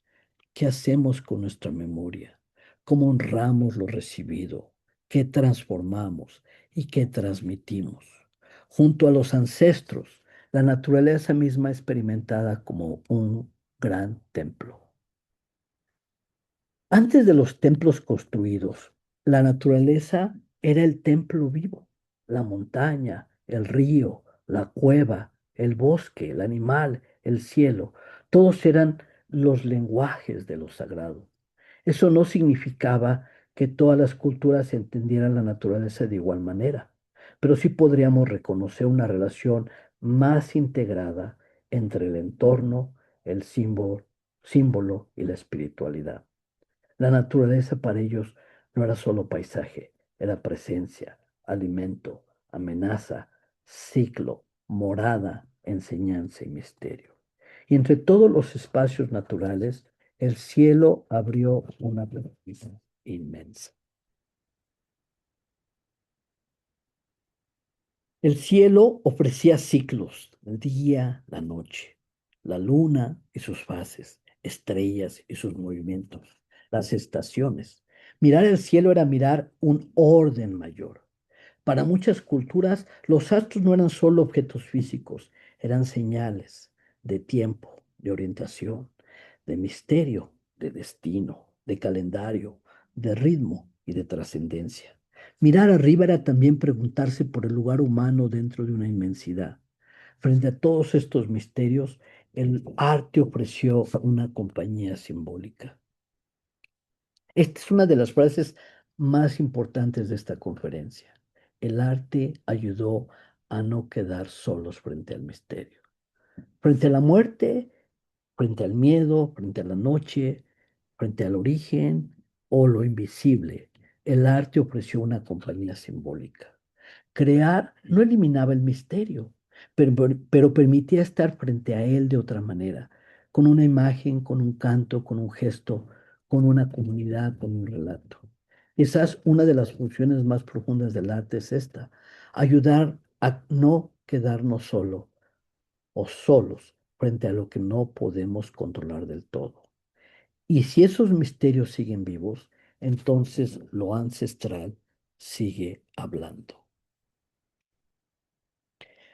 ¿qué hacemos con nuestra memoria? ¿Cómo honramos lo recibido? ¿Qué transformamos y qué transmitimos? Junto a los ancestros, la naturaleza misma experimentada como un gran templo. Antes de los templos construidos, la naturaleza era el templo vivo. La montaña, el río, la cueva, el bosque, el animal, el cielo, todos eran los lenguajes de lo sagrado. Eso no significaba que todas las culturas entendieran la naturaleza de igual manera, pero sí podríamos reconocer una relación más integrada entre el entorno, el símbolo y la espiritualidad. La naturaleza para ellos no era solo paisaje, era presencia, alimento, amenaza, ciclo, morada, enseñanza y misterio. Y entre todos los espacios naturales, el cielo abrió una perspectiva inmensa. El cielo ofrecía ciclos, el día, la noche, la luna y sus fases, estrellas y sus movimientos, las estaciones. Mirar el cielo era mirar un orden mayor. Para muchas culturas, los astros no eran solo objetos físicos, eran señales de tiempo, de orientación, de misterio, de destino, de calendario, de ritmo y de trascendencia. Mirar arriba era también preguntarse por el lugar humano dentro de una inmensidad. Frente a todos estos misterios, el arte ofreció una compañía simbólica. Esta es una de las frases más importantes de esta conferencia. El arte ayudó a no quedar solos frente al misterio. Frente a la muerte, frente al miedo, frente a la noche, frente al origen o lo invisible, el arte ofreció una compañía simbólica. Crear no eliminaba el misterio, pero permitía estar frente a él de otra manera, con una imagen, con un canto, con un gesto, con una comunidad, con un relato. Quizás una de las funciones más profundas del arte es esta, ayudar a no quedarnos solos frente a lo que no podemos controlar del todo. Y si esos misterios siguen vivos, entonces lo ancestral sigue hablando.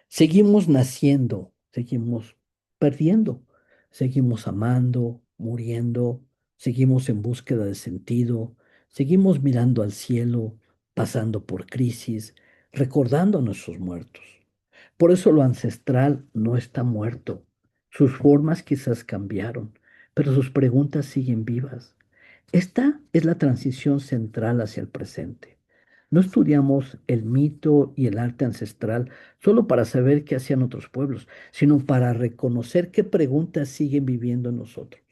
Seguimos naciendo, seguimos perdiendo, seguimos amando, muriendo, seguimos en búsqueda de sentido, seguimos mirando al cielo, pasando por crisis, recordando a nuestros muertos. Por eso lo ancestral no está muerto. Sus formas quizás cambiaron, pero sus preguntas siguen vivas. Esta es la transición central hacia el presente. No estudiamos el mito y el arte ancestral solo para saber qué hacían otros pueblos, sino para reconocer qué preguntas siguen viviendo en nosotros.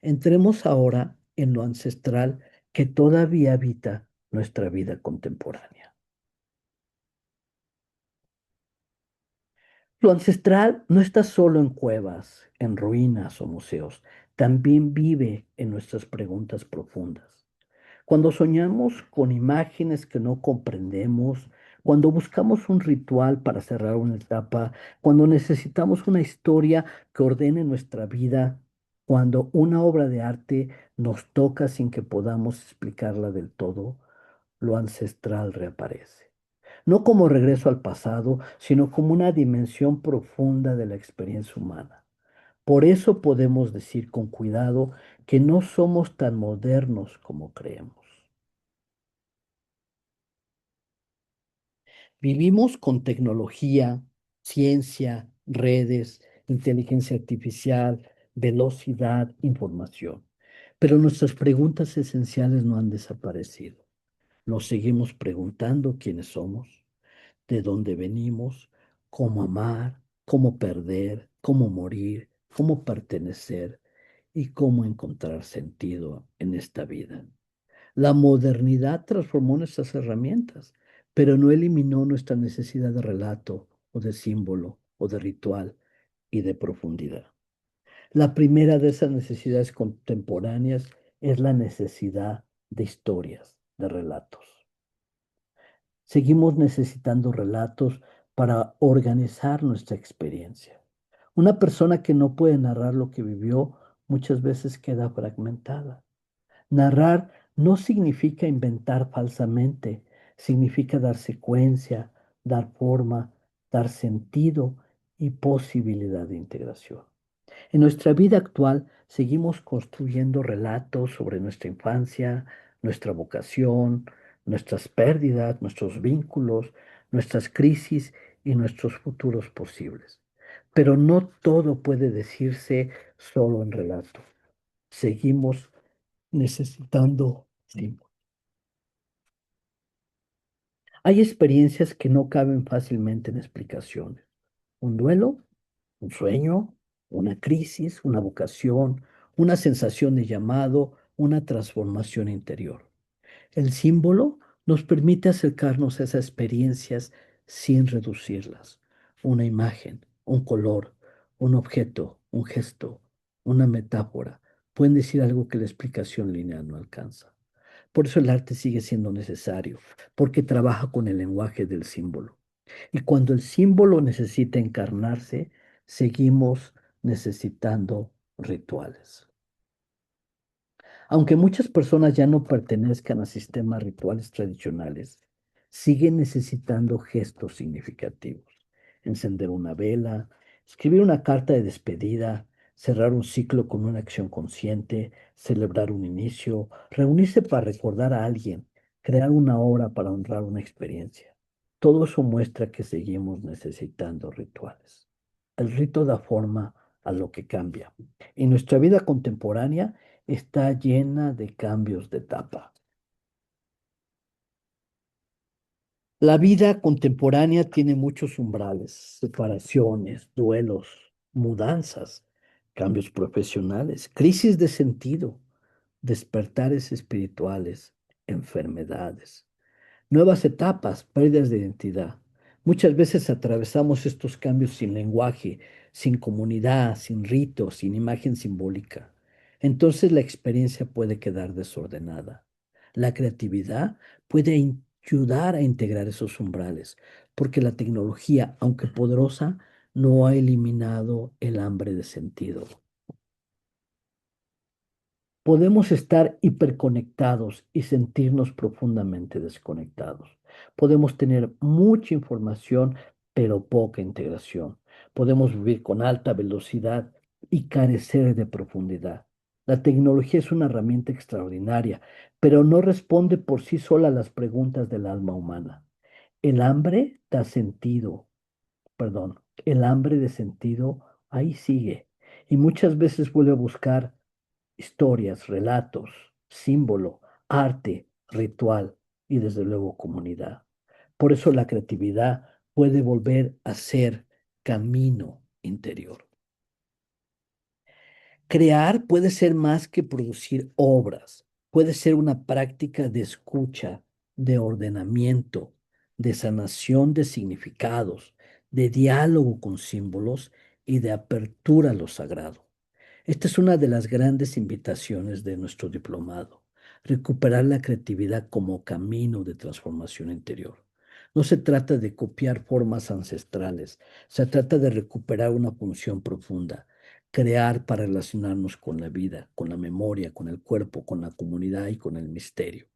Entremos ahora en lo ancestral que todavía habita nuestra vida contemporánea. Lo ancestral no está solo en cuevas, en ruinas o museos, también vive en nuestras preguntas profundas. Cuando soñamos con imágenes que no comprendemos, Cuando buscamos un ritual para cerrar una etapa, cuando necesitamos una historia que ordene nuestra vida, cuando una obra de arte nos toca sin que podamos explicarla del todo, lo ancestral reaparece. No como regreso al pasado, sino como una dimensión profunda de la experiencia humana. Por eso podemos decir con cuidado que no somos tan modernos como creemos. Vivimos con tecnología, ciencia, redes, inteligencia artificial, velocidad, información. Pero nuestras preguntas esenciales no han desaparecido. Nos seguimos preguntando quiénes somos, de dónde venimos, cómo amar, cómo perder, cómo morir, cómo pertenecer y cómo encontrar sentido en esta vida. La modernidad transformó nuestras herramientas, pero no eliminó nuestra necesidad de relato o de símbolo o de ritual y de profundidad. La primera de esas necesidades contemporáneas es la necesidad de historias, de relatos. Seguimos necesitando relatos para organizar nuestra experiencia. Una persona que no puede narrar lo que vivió muchas veces queda fragmentada. Narrar no significa inventar falsamente, significa dar secuencia, dar forma, dar sentido y posibilidad de integración. En nuestra vida actual seguimos construyendo relatos sobre nuestra infancia, nuestra vocación, nuestras pérdidas, nuestros vínculos, nuestras crisis y nuestros futuros posibles. Pero no todo puede decirse solo en relato. Seguimos necesitando tiempo. Hay experiencias que no caben fácilmente en explicaciones. Un duelo, un sueño, una crisis, una vocación, una sensación de llamado, una transformación interior. El símbolo nos permite acercarnos a esas experiencias sin reducirlas. Una imagen, un color, un objeto, un gesto, una metáfora pueden decir algo que la explicación lineal no alcanza. Por eso el arte sigue siendo necesario, porque trabaja con el lenguaje del símbolo. Y cuando el símbolo necesita encarnarse, seguimos necesitando rituales. Aunque muchas personas ya no pertenezcan a sistemas rituales tradicionales, siguen necesitando gestos significativos. Encender una vela, escribir una carta de despedida, cerrar un ciclo con una acción consciente, celebrar un inicio, reunirse para recordar a alguien, crear una obra para honrar una experiencia. Todo eso muestra que seguimos necesitando rituales. El rito da forma a lo que cambia. En nuestra vida contemporánea, está llena de cambios de etapa. La vida contemporánea tiene muchos umbrales, separaciones, duelos, mudanzas, cambios profesionales, crisis de sentido, despertares espirituales, enfermedades. Nuevas etapas, pérdidas de identidad. Muchas veces atravesamos estos cambios sin lenguaje, sin comunidad, sin rito, sin imagen simbólica. Entonces la experiencia puede quedar desordenada. La creatividad puede ayudar a integrar esos umbrales, porque la tecnología, aunque poderosa, no ha eliminado el hambre de sentido. Podemos estar hiperconectados y sentirnos profundamente desconectados. Podemos tener mucha información, pero poca integración. Podemos vivir con alta velocidad y carecer de profundidad. La tecnología es una herramienta extraordinaria, pero no responde por sí sola a las preguntas del alma humana. El hambre da sentido, perdón, el hambre de sentido ahí sigue y muchas veces vuelve a buscar historias, relatos, símbolo, arte, ritual y desde luego comunidad. Por eso la creatividad puede volver a ser camino interior. Crear puede ser más que producir obras, puede ser una práctica de escucha, de ordenamiento, de sanación de significados, de diálogo con símbolos y de apertura a lo sagrado. Esta es una de las grandes invitaciones de nuestro diplomado, recuperar la creatividad como camino de transformación interior. No se trata de copiar formas ancestrales, se trata de recuperar una función profunda, crear para relacionarnos con la vida, con la memoria, con el cuerpo, con la comunidad y con el misterio.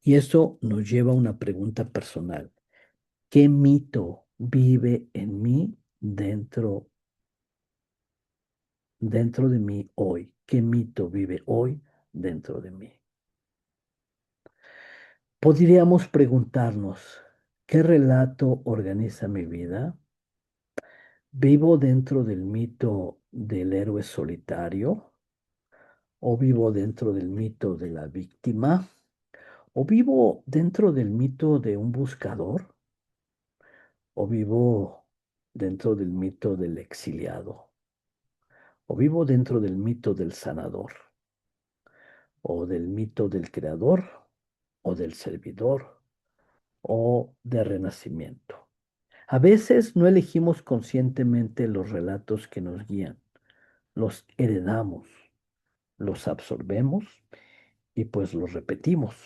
Y eso nos lleva a una pregunta personal. ¿Qué mito vive en mí dentro de mí hoy? ¿Qué mito vive hoy dentro de mí? Podríamos preguntarnos, ¿qué relato organiza mi vida? ¿Vivo dentro del mito del héroe solitario? ¿O vivo dentro del mito de la víctima? ¿O vivo dentro del mito de un buscador? ¿O vivo dentro del mito del exiliado? ¿O vivo dentro del mito del sanador? ¿O del mito del creador? ¿O del servidor? ¿O de renacimiento? A veces no elegimos conscientemente los relatos que nos guían, los heredamos, los absorbemos y pues los repetimos.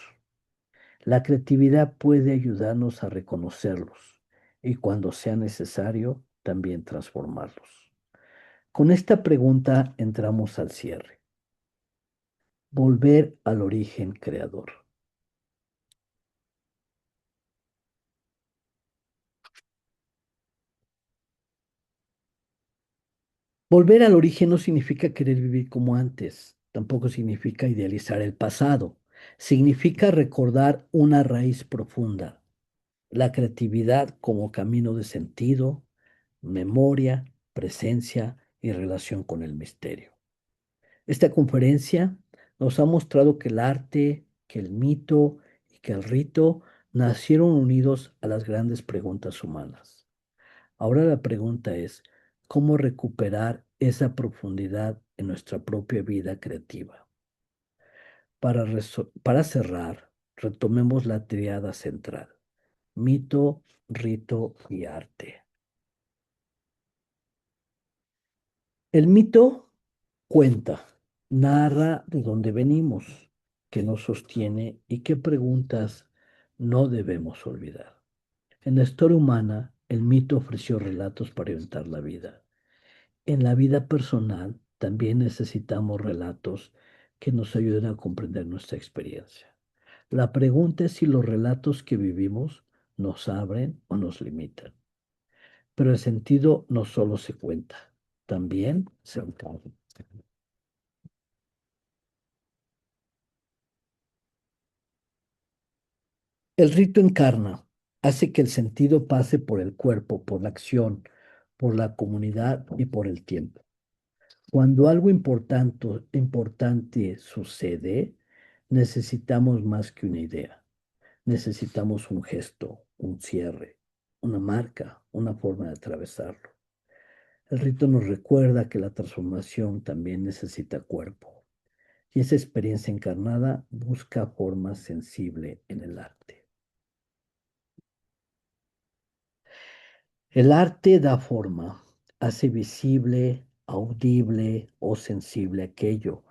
La creatividad puede ayudarnos a reconocerlos y cuando sea necesario también transformarlos. Con esta pregunta entramos al cierre. Volver al origen creador. Volver al origen no significa querer vivir como antes, tampoco significa idealizar el pasado, significa recordar una raíz profunda, la creatividad como camino de sentido, memoria, presencia y relación con el misterio. Esta conferencia nos ha mostrado que el arte, que el mito y que el rito nacieron unidos a las grandes preguntas humanas. Ahora la pregunta es, ¿cómo recuperar esa profundidad en nuestra propia vida creativa? Para cerrar, retomemos la triada central, mito, rito y arte. El mito cuenta, narra de dónde venimos, qué nos sostiene y qué preguntas no debemos olvidar. En la historia humana, el mito ofreció relatos para inventar la vida. En la vida personal, también necesitamos relatos que nos ayuden a comprender nuestra experiencia. La pregunta es si los relatos que vivimos nos abren o nos limitan. Pero el sentido no solo se cuenta, también se encarna. El rito encarna, hace que el sentido pase por el cuerpo, por la acción, por la comunidad y por el tiempo. Cuando algo importante sucede, necesitamos más que una idea. Necesitamos un gesto, un cierre, una marca, una forma de atravesarlo. El rito nos recuerda que la transformación también necesita cuerpo. Y esa experiencia encarnada busca forma sensible en el arte. El arte da forma, hace visible, audible o sensible aquello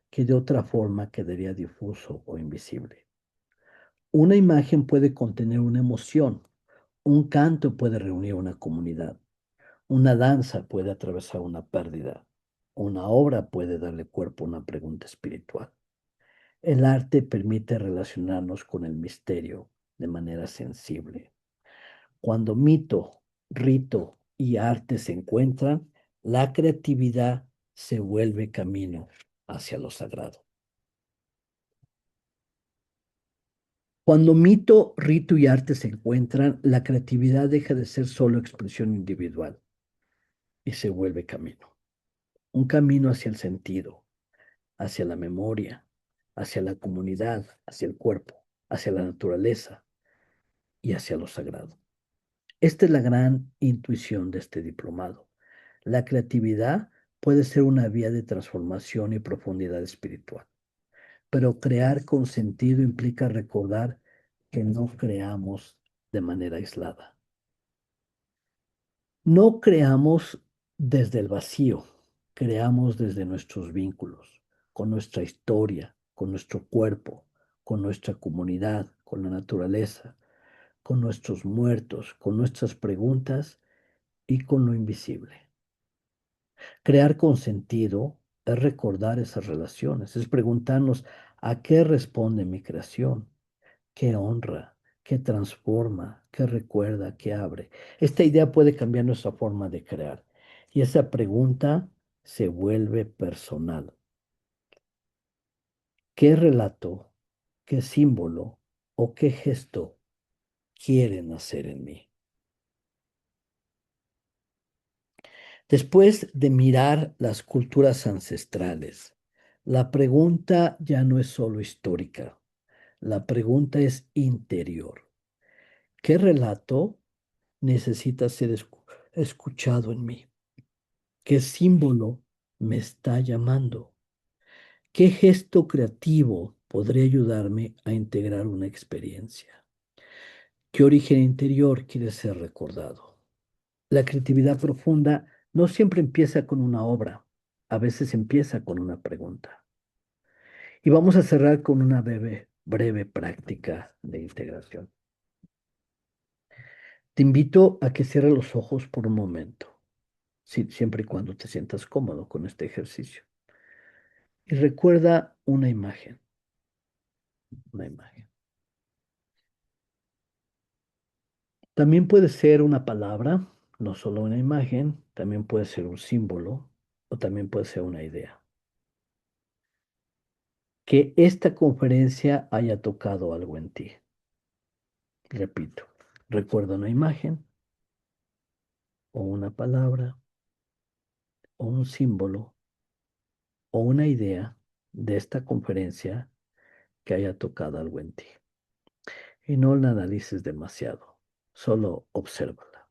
que de otra forma quedaría difuso o invisible. Una imagen puede contener una emoción, un canto puede reunir una comunidad, una danza puede atravesar una pérdida, una obra puede darle cuerpo a una pregunta espiritual. El arte permite relacionarnos con el misterio de manera sensible. Cuando mito, rito y arte se encuentran, la creatividad se vuelve camino hacia lo sagrado. Cuando mito, rito y arte se encuentran, la creatividad deja de ser solo expresión individual y se vuelve camino. Un camino hacia el sentido, hacia la memoria, hacia la comunidad, hacia el cuerpo, hacia la naturaleza y hacia lo sagrado. Esta es la gran intuición de este diplomado. La creatividad puede ser una vía de transformación y profundidad espiritual, pero crear con sentido implica recordar que no creamos de manera aislada. No creamos desde el vacío, creamos desde nuestros vínculos, con nuestra historia, con nuestro cuerpo, con nuestra comunidad, con la naturaleza, con nuestros muertos, con nuestras preguntas y con lo invisible. Crear con sentido es recordar esas relaciones, es preguntarnos a qué responde mi creación, qué honra, qué transforma, qué recuerda, qué abre. Esta idea puede cambiar nuestra forma de crear y esa pregunta se vuelve personal. ¿Qué relato, qué símbolo o qué gesto quieren hacer en mí? Después de mirar las culturas ancestrales, la pregunta ya no es solo histórica, la pregunta es interior. ¿Qué relato necesita ser escuchado en mí? ¿Qué símbolo me está llamando? ¿Qué gesto creativo podría ayudarme a integrar una experiencia? ¿Qué origen interior quiere ser recordado? La creatividad profunda no siempre empieza con una obra, a veces empieza con una pregunta. Y vamos a cerrar con una breve práctica de integración. Te invito a que cierres los ojos por un momento, siempre y cuando te sientas cómodo con este ejercicio. Y recuerda una imagen, una imagen. También puede ser una palabra, no solo una imagen, también puede ser un símbolo o también puede ser una idea. Que esta conferencia haya tocado algo en ti. Repito, recuerda una imagen o una palabra o un símbolo o una idea de esta conferencia que haya tocado algo en ti. Y no la analices demasiado, solo obsérvala.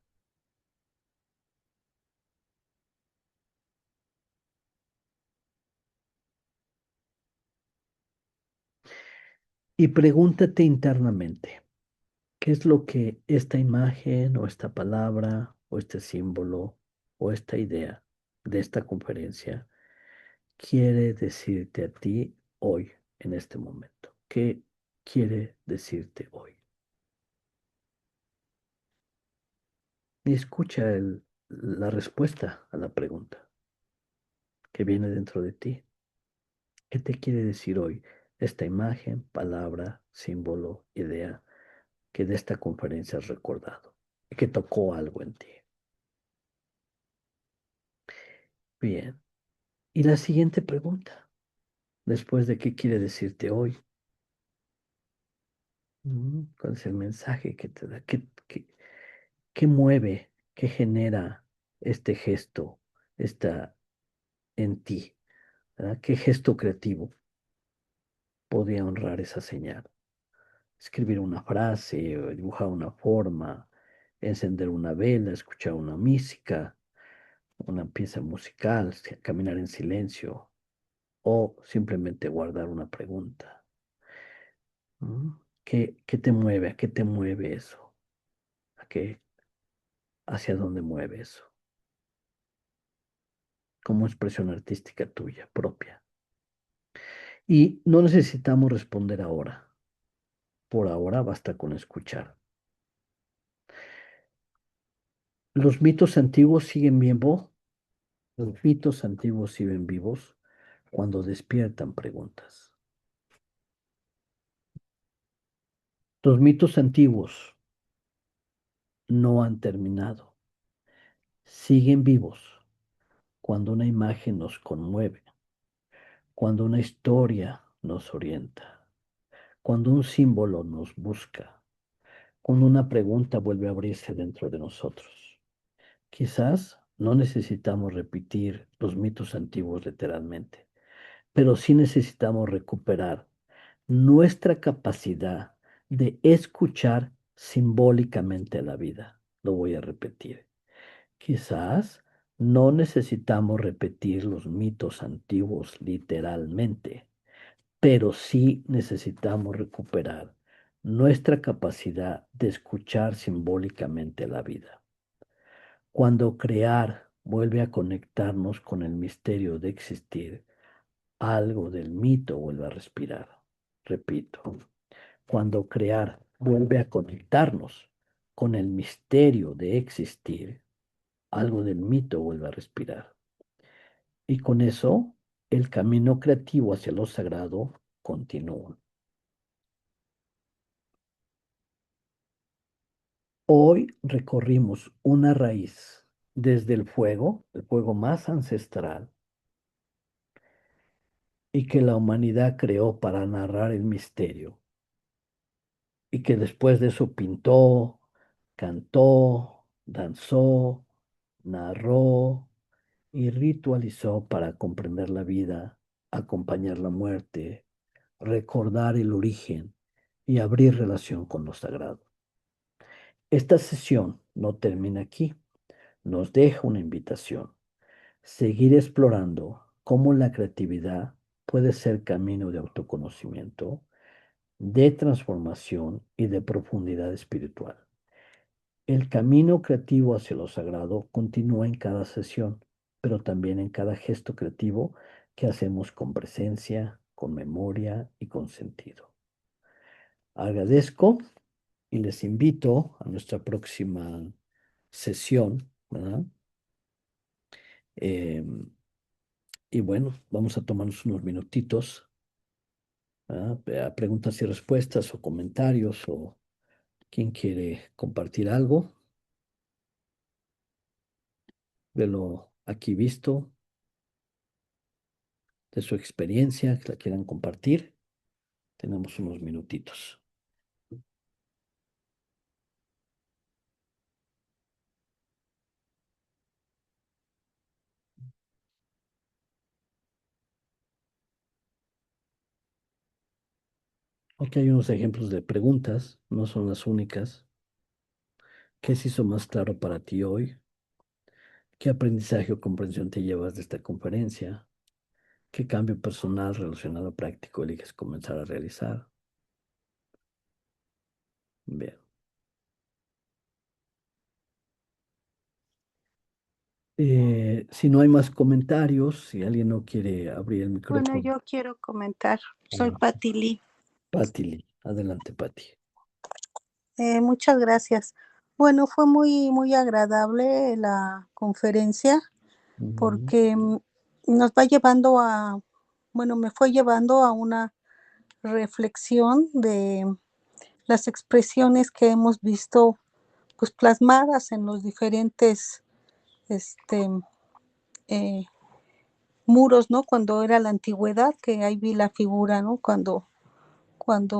Y pregúntate internamente, ¿qué es lo que esta imagen o esta palabra o este símbolo o esta idea de esta conferencia quiere decirte a ti hoy, en este momento? ¿Qué quiere decirte hoy? Y escucha la respuesta a la pregunta que viene dentro de ti. ¿Qué te quiere decir hoy esta imagen, palabra, símbolo, idea que de esta conferencia has recordado y que tocó algo en ti? Bien. Y la siguiente pregunta, después de qué quiere decirte hoy, ¿cuál es el mensaje que te da? ¿Qué mueve, qué genera este gesto, esta en ti? ¿Verdad? ¿Qué gesto creativo podría honrar esa señal? Escribir una frase, o dibujar una forma, encender una vela, escuchar una música, una pieza musical, caminar en silencio o simplemente guardar una pregunta. ¿Mm? ¿Qué te mueve? ¿A qué te mueve eso? ¿A qué? ¿Hacia dónde mueve eso? Como expresión artística tuya, propia. Y no necesitamos responder ahora. Por ahora basta con escuchar. Los mitos antiguos siguen vivos. Los mitos antiguos siguen vivos cuando despiertan preguntas. Los mitos antiguos no han terminado. Siguen vivos cuando una imagen nos conmueve, cuando una historia nos orienta, cuando un símbolo nos busca, cuando una pregunta vuelve a abrirse dentro de nosotros. Quizás no necesitamos repetir los mitos antiguos literalmente, pero sí necesitamos recuperar nuestra capacidad de escuchar simbólicamente la vida. Lo voy a repetir. Quizás no necesitamos repetir los mitos antiguos literalmente, pero sí necesitamos recuperar nuestra capacidad de escuchar simbólicamente la vida. Cuando crear vuelve a conectarnos con el misterio de existir, algo del mito vuelve a respirar. Repito, cuando crear vuelve a conectarnos con el misterio de existir, algo del mito vuelve a respirar. Y con eso, el camino creativo hacia lo sagrado continúa. Hoy recorrimos una raíz desde el fuego más ancestral, y que la humanidad creó para narrar el misterio, y que después de eso pintó, cantó, danzó, narró y ritualizó para comprender la vida, acompañar la muerte, recordar el origen y abrir relación con lo sagrado. Esta sesión no termina aquí, nos deja una invitación: seguir explorando cómo la creatividad puede ser camino de autoconocimiento, de transformación y de profundidad espiritual. El camino creativo hacia lo sagrado continúa en cada sesión, pero también en cada gesto creativo que hacemos con presencia, con memoria y con sentido. Agradezco y les invito a nuestra próxima sesión, ¿verdad? Em, y bueno, vamos a tomarnos unos minutitos, ¿verdad? A preguntas y respuestas o comentarios, o quién quiere compartir algo de lo aquí visto, de su experiencia, que la quieran compartir. Tenemos unos minutitos. Aquí hay unos ejemplos de preguntas, no son las únicas. ¿Qué se hizo más claro para ti hoy? ¿Qué aprendizaje o comprensión te llevas de esta conferencia? ¿Qué cambio personal relacionado práctico eliges comenzar a realizar? Bien. Si no hay más comentarios, si alguien no quiere abrir el Bueno, micrófono. yo quiero comentar. Soy Pati Lee. Pati Lee, adelante, Pati. Muchas gracias. Bueno, fue muy agradable la conferencia Ujú, porque nos va llevando bueno, me fue llevando a una reflexión de las expresiones que hemos visto pues plasmadas en los diferentes este, eh, muros, ¿no? Cuando era la antigüedad, que ahí vi la figura, ¿no? Cuando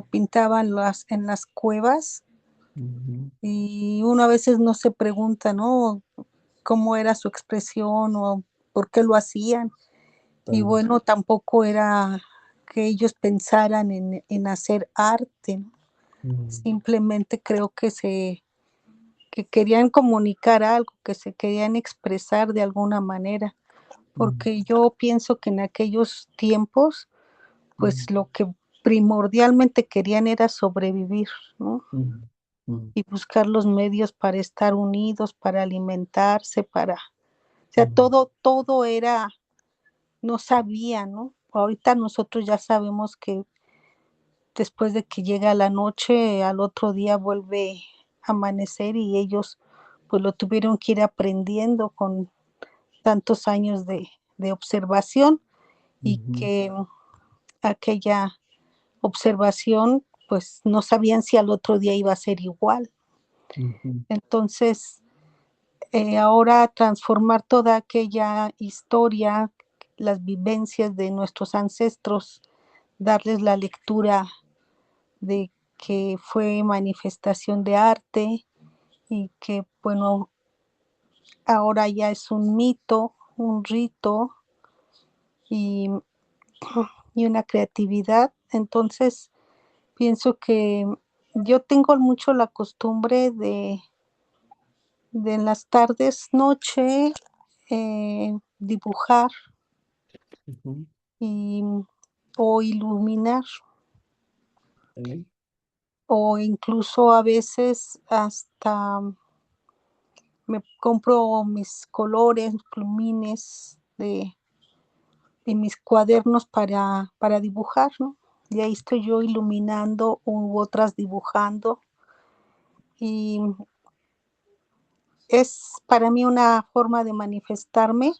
pintaban en las cuevas, ujú, y uno a veces no se pregunta, ¿no? Cómo era su expresión o por qué lo hacían. Y claro, bueno, tampoco era que ellos pensaran en hacer arte, ¿no? ujú, Simplemente creo que querían comunicar algo, que se querían expresar de alguna manera, ujú, porque yo pienso que en aquellos tiempos, ujú, pues lo que primordialmente querían era sobrevivir, ¿no? ujú, ujú, Y buscar los medios para estar unidos, para alimentarse, o sea, ujú, todo era, no sabían, ¿no? Ahorita nosotros ya sabemos que después de que llega la noche, al otro día vuelve a amanecer, y ellos pues lo tuvieron que ir aprendiendo con tantos años de observación, y ujú, que aquella observación pues no sabían si al otro día iba a ser igual. ujú, Entonces, ahora transformar toda aquella historia, las vivencias de nuestros ancestros, darles la lectura de que fue manifestación de arte, y que, bueno, ahora ya es un mito, un rito y, y una creatividad. Entonces, pienso que yo tengo mucho la costumbre de en las tardes, noche, dibujar ujú. y, o iluminar, Ok, o incluso a veces hasta me compro mis colores, plumines y mis cuadernos para dibujar, ¿no? Y ahí estoy yo iluminando u otras dibujando. Y es para mí una forma de manifestarme,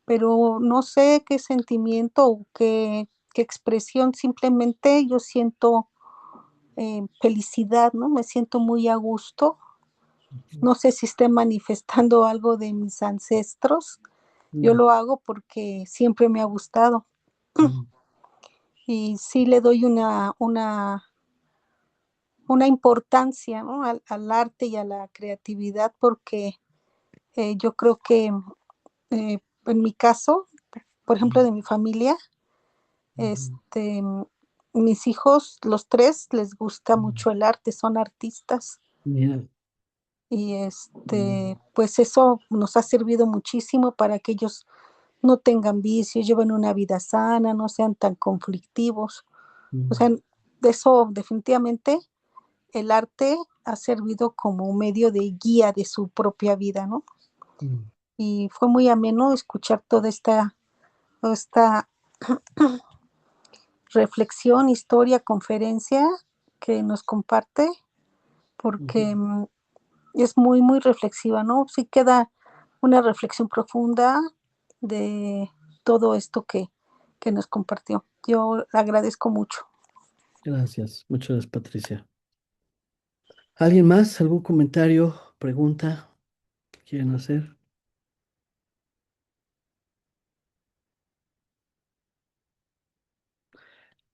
pero no sé qué sentimiento o qué expresión, simplemente yo siento felicidad, ¿no? Me siento muy a gusto. No sé si esté manifestando algo de mis ancestros. Yo Mm, lo hago porque siempre me ha gustado mm, y sí le doy una importancia, ¿no? Al arte y a la creatividad porque yo creo que en mi caso, por ejemplo, mm, de mi familia, mm, este, mis hijos, los tres, les gusta mm. mucho el arte, son artistas Mira, y mm, pues eso nos ha servido muchísimo para que ellos no tengan vicios, lleven una vida sana, no sean tan conflictivos. O mm, sea, de eso definitivamente el arte ha servido como un medio de guía de su propia vida, ¿no? mm, Y fue muy ameno escuchar toda esta reflexión, historia, conferencia que nos comparte, ujú. porque es muy, muy reflexiva, ¿no? Sí queda una reflexión profunda de todo esto que nos compartió. Yo le agradezco mucho. Gracias, muchas gracias, Patricia. ¿Alguien más? ¿Algún comentario, pregunta que quieran hacer?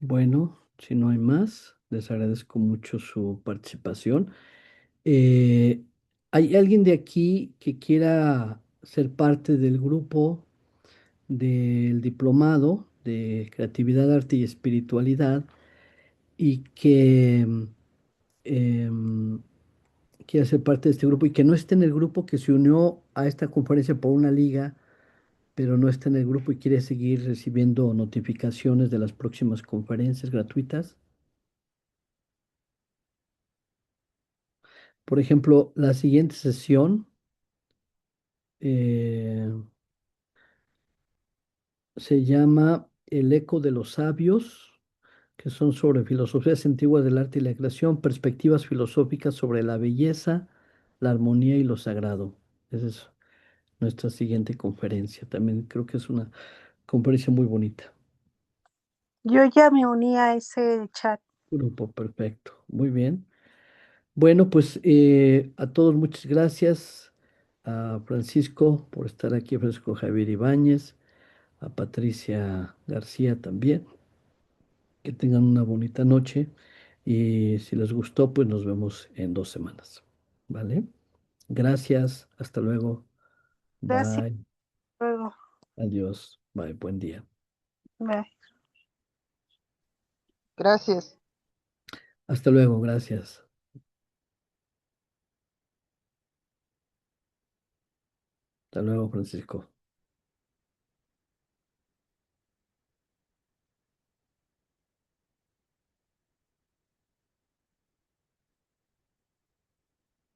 Bueno, si no hay más, les agradezco mucho su participación. Eh, ¿Hay alguien de aquí que quiera ser parte del grupo del diplomado de Creatividad, Arte y Espiritualidad y que em, quiera ser parte de este grupo y que no esté en el grupo que se unió a esta conferencia por una liga, pero no está en el grupo y quiere seguir recibiendo notificaciones de las próximas conferencias gratuitas? Por ejemplo, la siguiente sesión eh, se llama El eco de los sabios, que son sobre filosofías antiguas del arte y la creación, perspectivas filosóficas sobre la belleza, la armonía y lo sagrado. Esa es nuestra siguiente conferencia. También creo que es una conferencia muy bonita. Yo ya me uní a ese chat. Grupo perfecto. Muy bien. Bueno, pues a todos muchas gracias. A Francisco por estar aquí, a Francisco Javier Ibáñez, a Patricia García también. Que tengan una bonita noche y si les gustó, pues nos vemos en 2 semanas. ¿Vale? Gracias. Hasta luego. Gracias. Bye. Luego. Adiós. Bye. Buen día. Bye. Gracias. Hasta luego. Gracias. Hasta luego, Francisco.